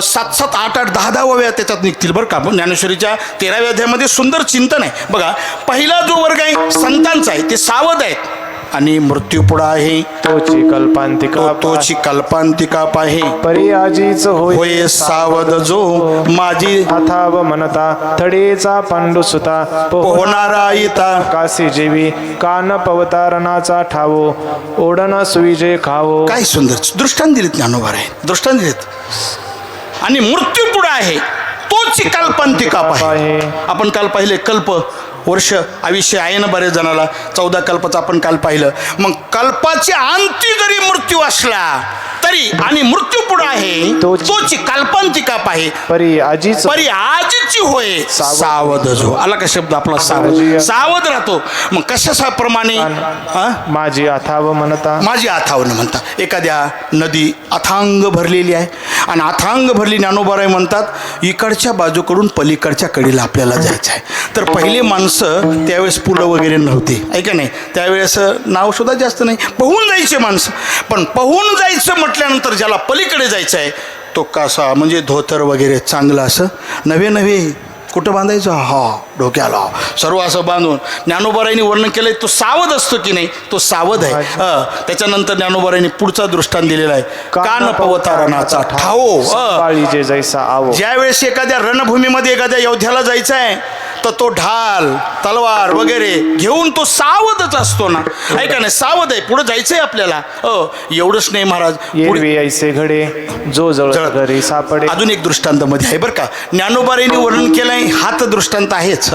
7-7, 8-8, 10-10 वव्या त्याच्यात निघतील बरं का. ज्ञानेश्वरीच्या 13व्या अध्यायामध्ये सुंदर चिंतन आहे. बघा पहिला जो वर्ग आहे संतांचा आहे ते सावध आहेत आणि मृत्यू पुढं आहे तोची कल्पांतिका तोची कल्पांतिका पाहे. परी आजीच होय सावध जो माझी अथाव म्हणता थडीचा पांडू सुता पोहणारा येता. काशी जेवी कान पवतारणाचा ठावो ओढण सुविजय खावो. काय सुंदर दृष्टांत दिलेत ज्ञानोबा आहे दृष्टांत दिलेत. आणि मृत्यू पुढे आहे तोची कल्पांतिका पाहे. आपण काल पाहिले कल्प वर्ष आयुष्य आहे ना बरेच जणाला. 14 कल्पाचं आपण काल पाहिलं. मग कल्पाच्या अंती जरी मृत्यू असला तरी आणि मृत्यू पुढे आहे तोची कल्पांतिका पाहे. परी आजीच परी आजीची होय सावध जो. आला का शब्द आपला सावध सावध राहतो. मग कशाप्रमाणे माझी अथाव म्हणता माझी अथावनं म्हणता. एखाद्या नदी अथांग भरलेली आहे आणि अथांग भरली ज्ञानोबाराय म्हणतात इकडच्या बाजूकडून पलीकडच्या कडेला आपल्याला जायचं आहे. तर पहिले माणसं त्यावेळेस पुलं वगैरे नव्हते ऐका नाही. त्यावेळेस नाव सुद्धा जास्त नाही. पोहून जायचे माणसं. पण पोहून जायचं म्हटल्यानंतर ज्याला पलीकडे जायचं आहे तो कसा म्हणजे धोतर वगैरे चांगलं असं नवे नवे कुठं बांधायचं हा डोक्याला सर्व असं बांधून. ज्ञानोबारायने वर्णन केलंय तो सावध असतो की नाही तो सावध आहे. त्याच्यानंतर ज्ञानोबारायने पुढचा दृष्टांत दिलेला आहे कान पवतारणाचा ठावो. काळीजे जैसा आवो. ज्यावेळेस एखाद्या रणभूमीमध्ये एखाद्या योद्ध्याला जायचं आहे तर तो ढाल तलवार वगैरे घेऊन तो सावधच असतो ना ऐका नाही. सावध आहे पुढे जायचंय आपल्याला. एवढंच नाही महाराज येरवी ऐसे घडे जो जळ घरी सापडे. अजून एक दृष्टांत मध्ये आहे बरं का. ज्ञानोबारायने वर्णन केलंय हात दृष्टांत आहेच.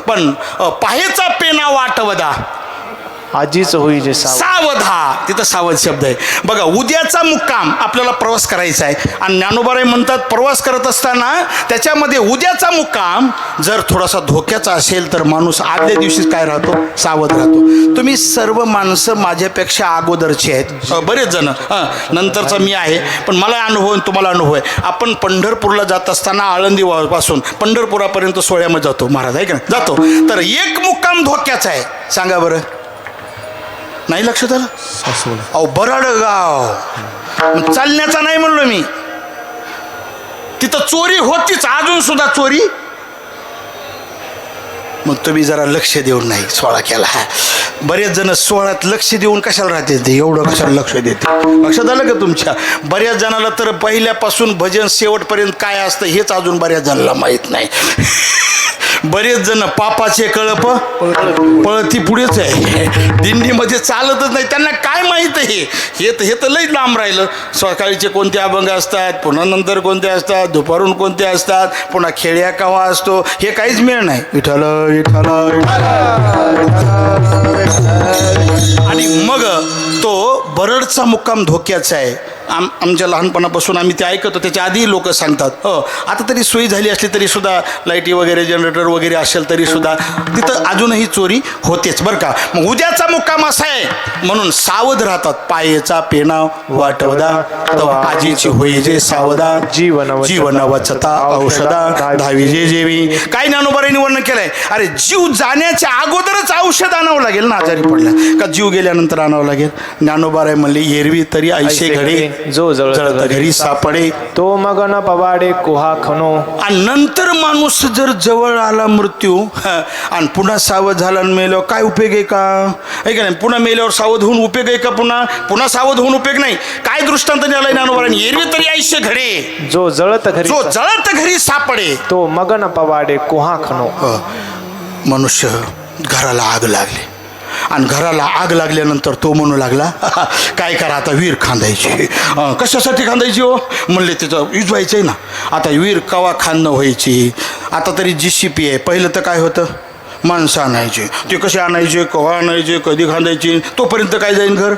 पण पाहेचा पेना वाटवदा आजीच होई जे सावधा. तिथं सावध शब्द आहे. बघा उद्याचा मुक्काम आपल्याला प्रवास करायचा आहे आणि ज्ञानोबाराय म्हणतात प्रवास करत असताना त्याच्यामध्ये उद्याचा मुक्काम जर थोडासा धोक्याचा असेल तर माणूस आदल्या दिवशीच काय राहतो सावध राहतो. तुम्ही सर्व माणसं माझ्यापेक्षा अगोदरची आहेत बरेच जण. नंतरचा मी आहे पण मला अनुभव तुम्हाला अनुभव आहे. आपण पंढरपूरला जात असताना आळंदी पासून पंढरपुरापर्यंत सोहळ्यामध्ये जातो महाराज आहे का जातो. तर एक मुक्काम धोक्याचा आहे सांगा बरं नाही लक्षात आलं. अहो बराडगाव चालण्याचा नाही म्हणलो मी. तिथं चोरी होतीच अजून सुद्धा चोरी. मग तुम्ही जरा लक्ष देऊन नाही सोहळा केला. बरेच जण सोहळ्यात लक्ष देऊन कशाला राहते ते एवढं कशाला लक्ष देते लक्षात आलं का तुमच्या. बऱ्याच जणाला तर पहिल्यापासून भजन शेवटपर्यंत काय असतं हेच अजून बऱ्याच जणाला माहीत नाही. बरेच जण पापाचे कळप पळती पुढेच आहे दिंडीमध्ये चालतच नाही. त्यांना काय माहीत आहे हे तर लई लांब राहिलं. सकाळीचे कोणते अभंग असतात पुन्हा नंतर कोणते असतात दुपारून कोणते असतात पुन्हा खेड्या कवा असतो हे काहीच मिळ नाही. विठ्ठल विठ्ठल आणि मग तो बरडचा मुक्काम धोक्याचा आहे. आमच्या लहानपणापासून आम्ही ते ऐकतो. त्याच्या आधी लोक सांगतात आता तरी सोयी झाली असली तरी सुद्धा लाईटी वगैरे जनरेटर वगैरे असेल तरी सुद्धा तिथं अजूनही चोरी होतेच बरं का. मग उद्याचा मुक्काम असा आहे म्हणून सावध राहतात. पायेचा पेना वाटवदा तवा आजीची होई जे सावधा जीवन वचता औषधा धावी जे जेवी. काय ज्ञानोबारायने वर्णन केलंय. अरे जीव जाण्याच्या अगोदरच औषध आणावं लागेल ना आजारी पडला का जीव गेल्यानंतर आणावं लागेल. ज्ञानोबाराय म्हणले एरवी तरी ऐसे घडे जो जळत घरी सापडे. तो मग न पवाडे कुहा खनो. आणि नंतर माणूस जर जवळ आला मृत्यू आणि पुन्हा सावध झाला आणि मेल्यावर काय उपयोग आहे का? आहे का नाही? पुन्हा मेल्यावर सावध होऊन उपयोग आहे का? पुन्हा सावध होऊन उपयोग नाही. काय दृष्टांत नेलाय ज्ञानोबारांनी? एरवी तरी आयुष्य घडे जो जळत घरी सापडे तो मग न पवाडे कुहा खनो. मनुष्य घराला आग लागली आणि घराला आग लागल्यानंतर तो म्हणू लागला काय करा आता विहीर खांदायची. कशासाठी खांदायची हो? म्हणले त्याचं विजवायचं आहे ना. आता विहीर कवा खांदणं व्हायची? आता तरी JCP आहे. पहिलं तर काय होतं? माणसं आणायचे. ते कसे आणायचे, कवा आणायचे, कधी खांदायचे? तोपर्यंत काय जाईन? घर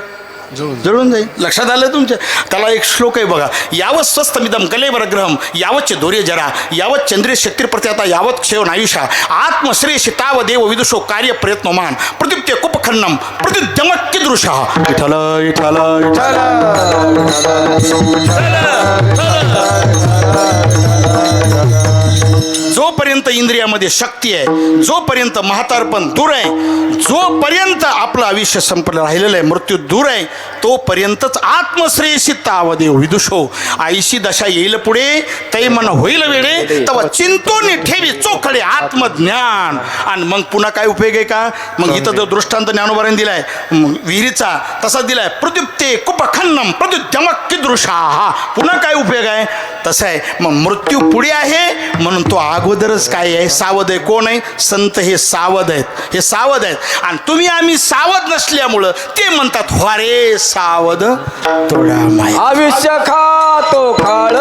जळून जाईल. लक्षात आलं तुमच्या? त्याला एक श्लोक आहे बघा. यावत स्वस्तमिदम कलेवरग्रहम यावत दोर्य जरा यावत चंद्रे शक्तिप्रत्याता यावत क्षय नायुषा आत्मश्रेयशी ताव देव विदुषो कार्य प्रयत्नमान प्रदीप्त्य कुपखन्नम प्रतिद्यमक्कीदृशा. विठ्ठल विठ्ठल जोपर्यंत इंद्रियामध्ये शक्ती आहे, जोपर्यंत म्हातारपण दूर आहे, जोपर्यंत आपलं आयुष्य संपलं राहिलेलं आहे, मृत्यू दूर आहे, तोपर्यंतच आत्मश्रेयशी तावदेव विदुषो. आईशी दशा येईल पुढे तै मन होईल वेळे तव चिंतोनी ठेवी चोखडे आत्मज्ञान. आणि मग पुन्हा काय उपयोग आहे का? मग इथं जो दृष्टांत ज्ञानोबारांनी दिलाय विहिरीचा तसा दिलाय. प्रदीप्ते कुपखन्नम प्रदुद्यमक्कीदृशा. हा पुन्हा काय उपयोग आहे? तसं आहे. मग मृत्यू पुढे आहे म्हणून तो अगोदरच काय आहे? सावध आहे. कोण आहे? संत हे सावध आहेत. हे सावध आहेत. आणि तुम्ही आम्ही सावध नसल्यामुळं ते म्हणतात वारे सावध थोडा माय. आयुष्य खातो काळ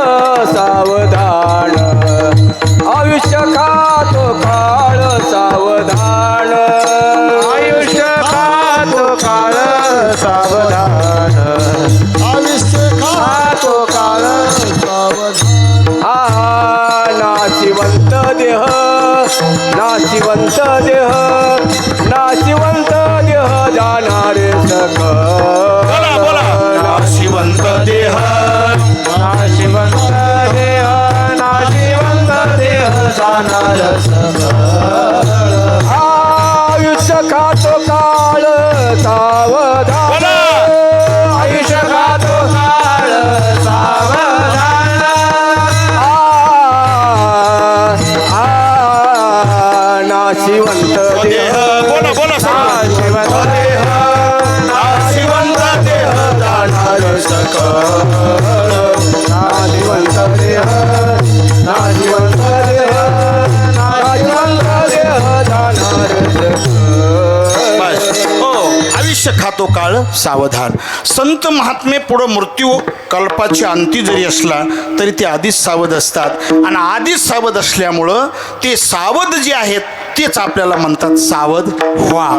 सावधान. आयुष्य खातो काळ सावधान. आयुष्य खातो काळ सावधान. आयुष्य खातो काळ सावधान. नाशिवंत देह नाशिवंत देह नाशिवंत देह जाणारे सकळ. बोला बोला. नाशिवंत देह नाशिवंत देह नाशिवंत देह जाणार आयुष्य खातो काळ सावधान. बोला. आयुष्य खातो काळ सावधान. नाशिवंत देह बोला बोला. नाशिवंत देह नाशिवंत देह जाणार सकळ. नाशिवंत देह नाशिवंत देह नाशिवंत देह जाणार बस. हो, आयुष्य खातो काळ सावधान. संत महात्मे पुढं मृत्यू कल्पाच्या अंती जरी असला तरी ते आधीच सावध असतात. आणि आधीच सावध असल्यामुळं ते सावध जे आहेत तेच आपल्याला म्हणतात सावध व्हा.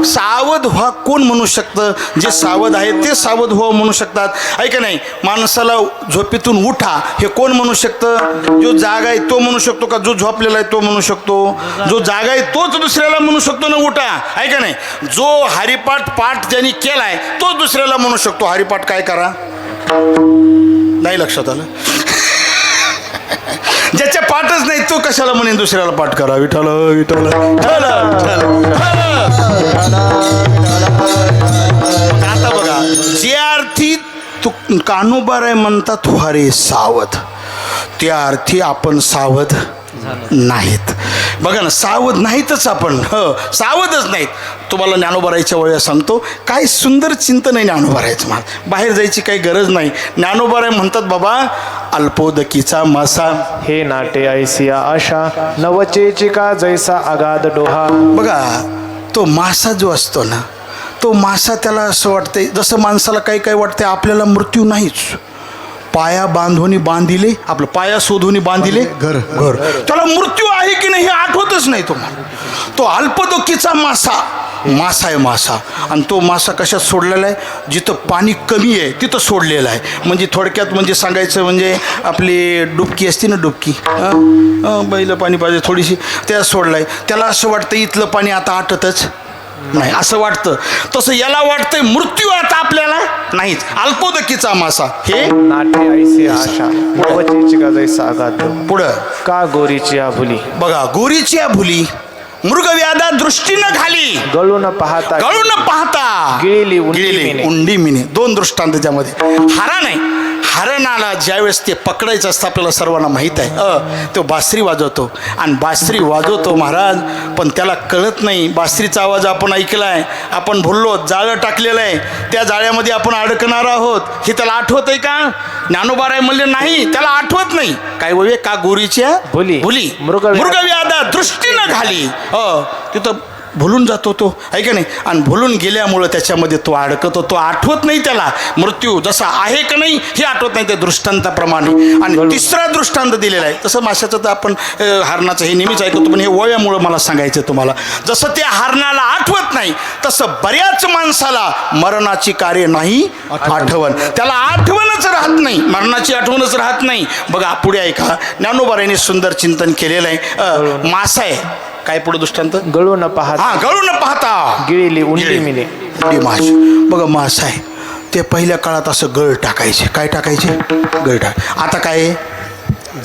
सावध व्हा कोण म्हणू शकतं? जे सावध आहेत ते सावध व्हा म्हणू शकतात. ऐका नाही, माणसाला झोपेतून उठा हे कोण म्हणू शकतं? जो जागा आहे तो म्हणू शकतो का? जो झोपलेला आहे तो म्हणू शकतो? जो जागा आहे तोच दुसऱ्याला म्हणू शकतो ना उठा. ऐका नाही, जो हरिपाठ पाठ ज्यांनी केलाय तो दुसऱ्याला म्हणू शकतो हरिपाठ काय करा. नाही लक्षात आलं? ज्याच्या पाठच नाही तो कशाला म्हणेन दुसऱ्याला पाठ करा. विठ्ठल विठ्ठल आता बघा, जे अर्थी तू कान्होबाराय म्हणतात वारे सावध, त्या अर्थी आपण सावध नाहीत. बघा ना, सावध नाहीतच आपण. सावधच नाहीत. तुम्हाला ज्ञानोबारायच्या वेळेला सांगतो, काय सुंदर चिंतन आहे ज्ञानोबारायचं. मला बाहेर जायची काही गरज नाही. ज्ञानोबाराय म्हणतात बाबा, अल्पोदकीचा मासा हे नाटे ऐसिया आशा नवचेची का जैसा अगाध डोहा. बघा, तो मासा जो असतो ना, तो मासा त्याला असं वाटतंय, जसं माणसाला काही काही वाटतंय आपल्याला मृत्यू नाहीच. पाया बांधून बांधिले, आपलं पाया शोधून बांधिले घर घर. त्याला मृत्यू आहे की नाही हे आठवतच नाही तुम्हाला. तो अल्पदोकीचा मासा आहे मासा. आणि तो मासा कशात सोडलेला आहे? जिथं पाणी कमी आहे तिथं सोडलेला आहे. म्हणजे थोडक्यात म्हणजे सांगायचं म्हणजे आपली डुबकी असते ना, डुबकी बैल पाणी पाहिजे थोडीशी, त्या सोडलं आहे. त्याला असं वाटतं इथलं पाणी आता आटतच नाही असं वाटतं. तसं याला वाटतंय मृत्यू आता आपल्याला नाहीच. अल्पोदकीचा मासा हे नाटे ऐसिया आशा नवचेची का जैसा अगाध डोहा. पुढं का गोरीची आभुली. बघा, गोरीची आभुली मृगव्याधा दृष्टीनं घाली, गळून पाहता गळून पाहता गिळली उंडी गिळली मिने. उंडी मिने. दोन दृष्टांत त्यामध्ये. हरण आहे, हरणाला ज्यावेळेस ते पकडायचं असतं आपल्याला सर्वांना माहीत आहे, तो बासरी वाजवतो आणि बासरी वाजवतो महाराज, पण त्याला कळत नाही बासरीचा आवाज आपण ऐकलाय, आपण भुललो, जाळं टाकलेलं आहे, त्या जाळ्यामध्ये आपण अडकणार आहोत हे त्याला आठवत आहे का? ज्ञानोबाराय म्हणले नाही, त्याला आठवत नाही. काय ववे का गोरीच्या भुली. भुली मृगव्याध. मृगव्याधा दृष्टीनं घाली. तिथं भुलून जातो तो, आहे का नाही? आणि भुलून गेल्यामुळं त्याच्यामध्ये तो अडकतो, तो आठवत नाही त्याला मृत्यू जसा आहे का नाही हे आठवत नाही त्या दृष्टांताप्रमाणे. आणि तिसरा दृष्टांत दिलेला आहे. तसं माशाचं तर आपण हरणाचं हे नेहमीच ऐकतो, पण हे ओव्यामुळं मला सांगायचं तुम्हाला. जसं त्या हरणाला आठवत नाही तसं बऱ्याच माणसाला मरणाची कार्य नाही आठवण, त्याला आठवणच राहत नाही, मरणाची आठवणच राहत नाही. बघा पुढे ऐका, ज्ञानोबारायांनी सुंदर चिंतन केलेलं आहे. मासा आहे, काय पुढे दृष्टांत? गळून पाहता हा, गळून पाहता गिळली उंडी मिने. मास. बघा मास आहे ते पहिल्या काळात असं गळ टाकायचे. काय टाकायचे? गळ टाक. आता काय आहे?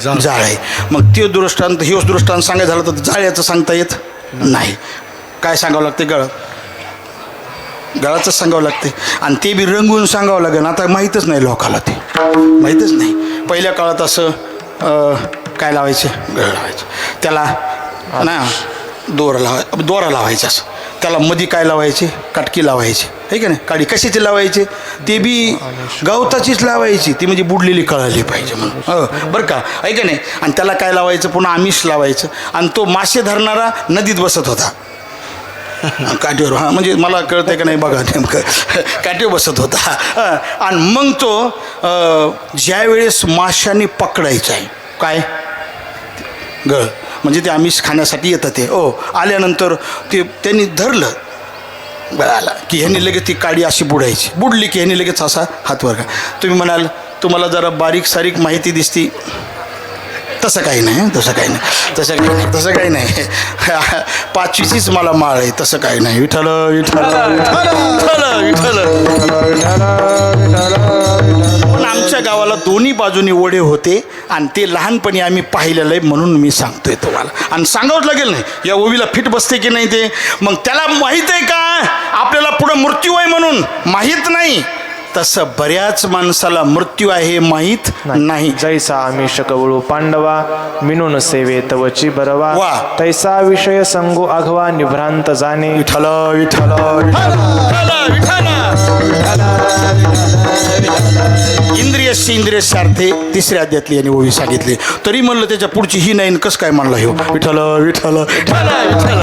जाळ आहे. मग ते दृष्टांत हे दृष्टांत सांगायचं झालं तर जाळ्याचं सांगता येत नाही. काय सांगावं लागते? गळाचं सांगावं लागते. आणि ते बी रंगवून सांगावं लागेल. आता माहीतच नाही लोकाला, ते माहीतच नाही. पहिल्या काळात असं काय लावायचे? गळ लावायचे. त्याला ना दोरा लावायचा असं. त्याला मधी काय लावायचे? काटकी लावायची, आहे का नाही? काडी कशाची लावायची? ते बी गवताचीच लावायची, ती म्हणजे बुडलेली कळाली पाहिजे म्हणून, बरं का, आहे का नाही? आणि त्याला काय लावायचं? पुन्हा आमिष लावायचं. आणि तो मासे धरणारा नदीत बसत होता काठीवर. हां, म्हणजे मला कळतंय का नाही बघा, नेमकं काठीवर बसत होता. आणि मग तो ज्यावेळेस माशांनी पकडायचा आहे काय? गळ, म्हणजे ते आमिष खाण्यासाठी येतं ते. आल्यानंतर ते त्यांनी धरलं गळाला की ह्यांनी लगेच ती काडी अशी बुडायची, बुडली की ह्यांनी लगेच असा हात वर. तुम्ही म्हणाल तुम्हाला जरा बारीक सारीक माहिती दिसती, तसं काही नाही, तसं काही नाही, तसं काही नाही, तसं काही नाही. 5वीचीच मला माळ आहे, तसं काही नाही. विठ्ठल विठ्ठल विठ्ठल विठ्ठल. पण आमच्या गावाला दोन्ही बाजूनी ओढे होते आणि ते लहानपणी आम्ही पाहिलेलं आहे म्हणून मी सांगतोय तुम्हाला. आणि सांगावंच लागेल नाही, या ओवीला फिट बसते की नाही ते. मग त्याला माहीत आहे का आपल्याला पुढं मृत्यू आहे म्हणून? माहीत नाही. तसं बऱ्याच माणसाला मृत्यू आहे हे माहीत नाही. जैसा आमिष कवळू पांडवा मिनून सेवे तवची बरवा, वा. तैसा विषय संगो आघवा निभ्रांत जाणे. विठ्ठल विठ्ठल विठ्ठल विठ्ठल. इंद्रियशार्थे तिसऱ्या अध्यायातली यांनी ओवी सांगितली. तरी म्हणलं त्याच्या पुढची ही नाही, कसं काय म्हणला हो? विठ्ठल विठ्ठल विठ्ठल विठ्ठल.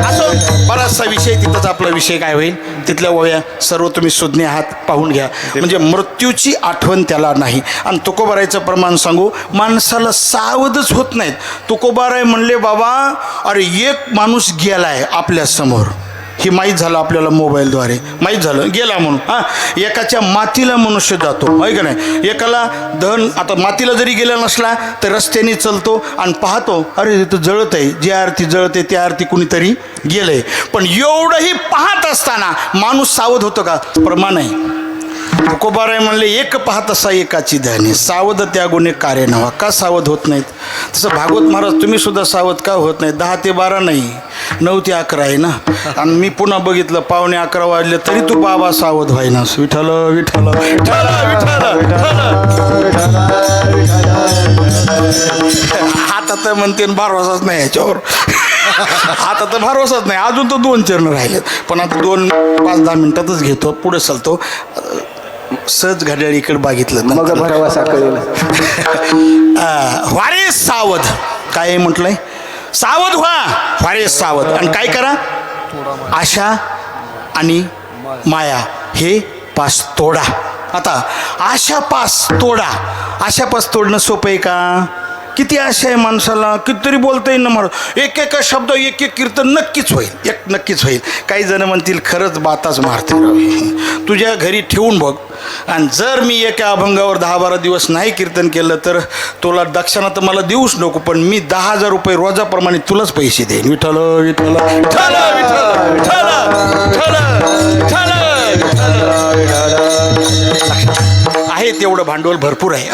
असं बराचसा विषय तिथंच आपला विषय काय होईल, तिथल्या ओव्या सर्व तुम्ही सुज्ञ आहात, पाहून घ्या. म्हणजे मृत्यूची आठवण त्याला नाही. आणि तुकोबारायचं प्रमाण सांगू, माणसाला सावधच होत नाहीत. तुकोबाराय म्हणले बाबा, अरे एक माणूस गेलाय आपल्या समोर, हे माहीत झालं आपल्याला मोबाईलद्वारे, माहीत झालं गेला म्हणून. हां, एकाच्या मातीला मनुष्य जातो, आहे का नाही? एकाला दहन, आता मातीला जरी गेला नसला तर रस्त्याने चालतो आणि पाहतो, अरे तिथं जळत आहे, ज्या आरती जळते त्या आरती कुणीतरी गेलंय. पण एवढंही पाहत असताना माणूस सावध होतो का? प्रमाण आहे. तुकोबाराय म्हणले, एक पाहत असा एकाची ध्यानी, सावध त्या गुणे कार्य नव्हा. का सावध होत नाहीत? तसं भागवत महाराज तुम्ही सुद्धा सावध का होत नाही? 10 ते 12 नाही, 9 ते 11 आहे ना. आणि मी पुन्हा बघितलं 11:15 वाजले तरी तू बाबा सावध व्हायनास. विठ्ठल विठ्ठल विठ्ठल विठ्ठल. आता तर म्हणते भरवसाच नाही याच्यावर, आता तर भरवसाच नाही. अजून तर 2 चरण राहिलेत, पण आता 5-10 मिनिटातच घेतो, पुढे चालतो. सहज घड्याळीकडे बघितलं मग भरवसा कळेल. व्हारे सावध. काय म्हटलंय? सावध व्हा, व्हारे सावध. आणि काय करा? आशा आणि माया हे पास तोडा. आता आशा पास तोडा. आशा पास तोडणं सोपं आहे का? किती आशा आहे माणसाला, कितीतरी बोलता येईल ना माणूस. एक एक शब्द, एक एक कीर्तन नक्कीच होईल, एक नक्कीच होईल. काही जण म्हणतील खरंच बाताच मारते राव. तुझ्या घरी ठेवून बघ, आणि जर मी एका अभंगावर 10-12 दिवस नाही कीर्तन केलं तर तुला दक्षिणा तर मला देऊच नको, पण मी 10,000 रुपये रोजाप्रमाणे तुलाच पैसे देईन. विठ्ठल विठ्ठल विठ्ठल विठ्ठल विठ्ठल. आहे तेवढं भांडवल भरपूर आहे.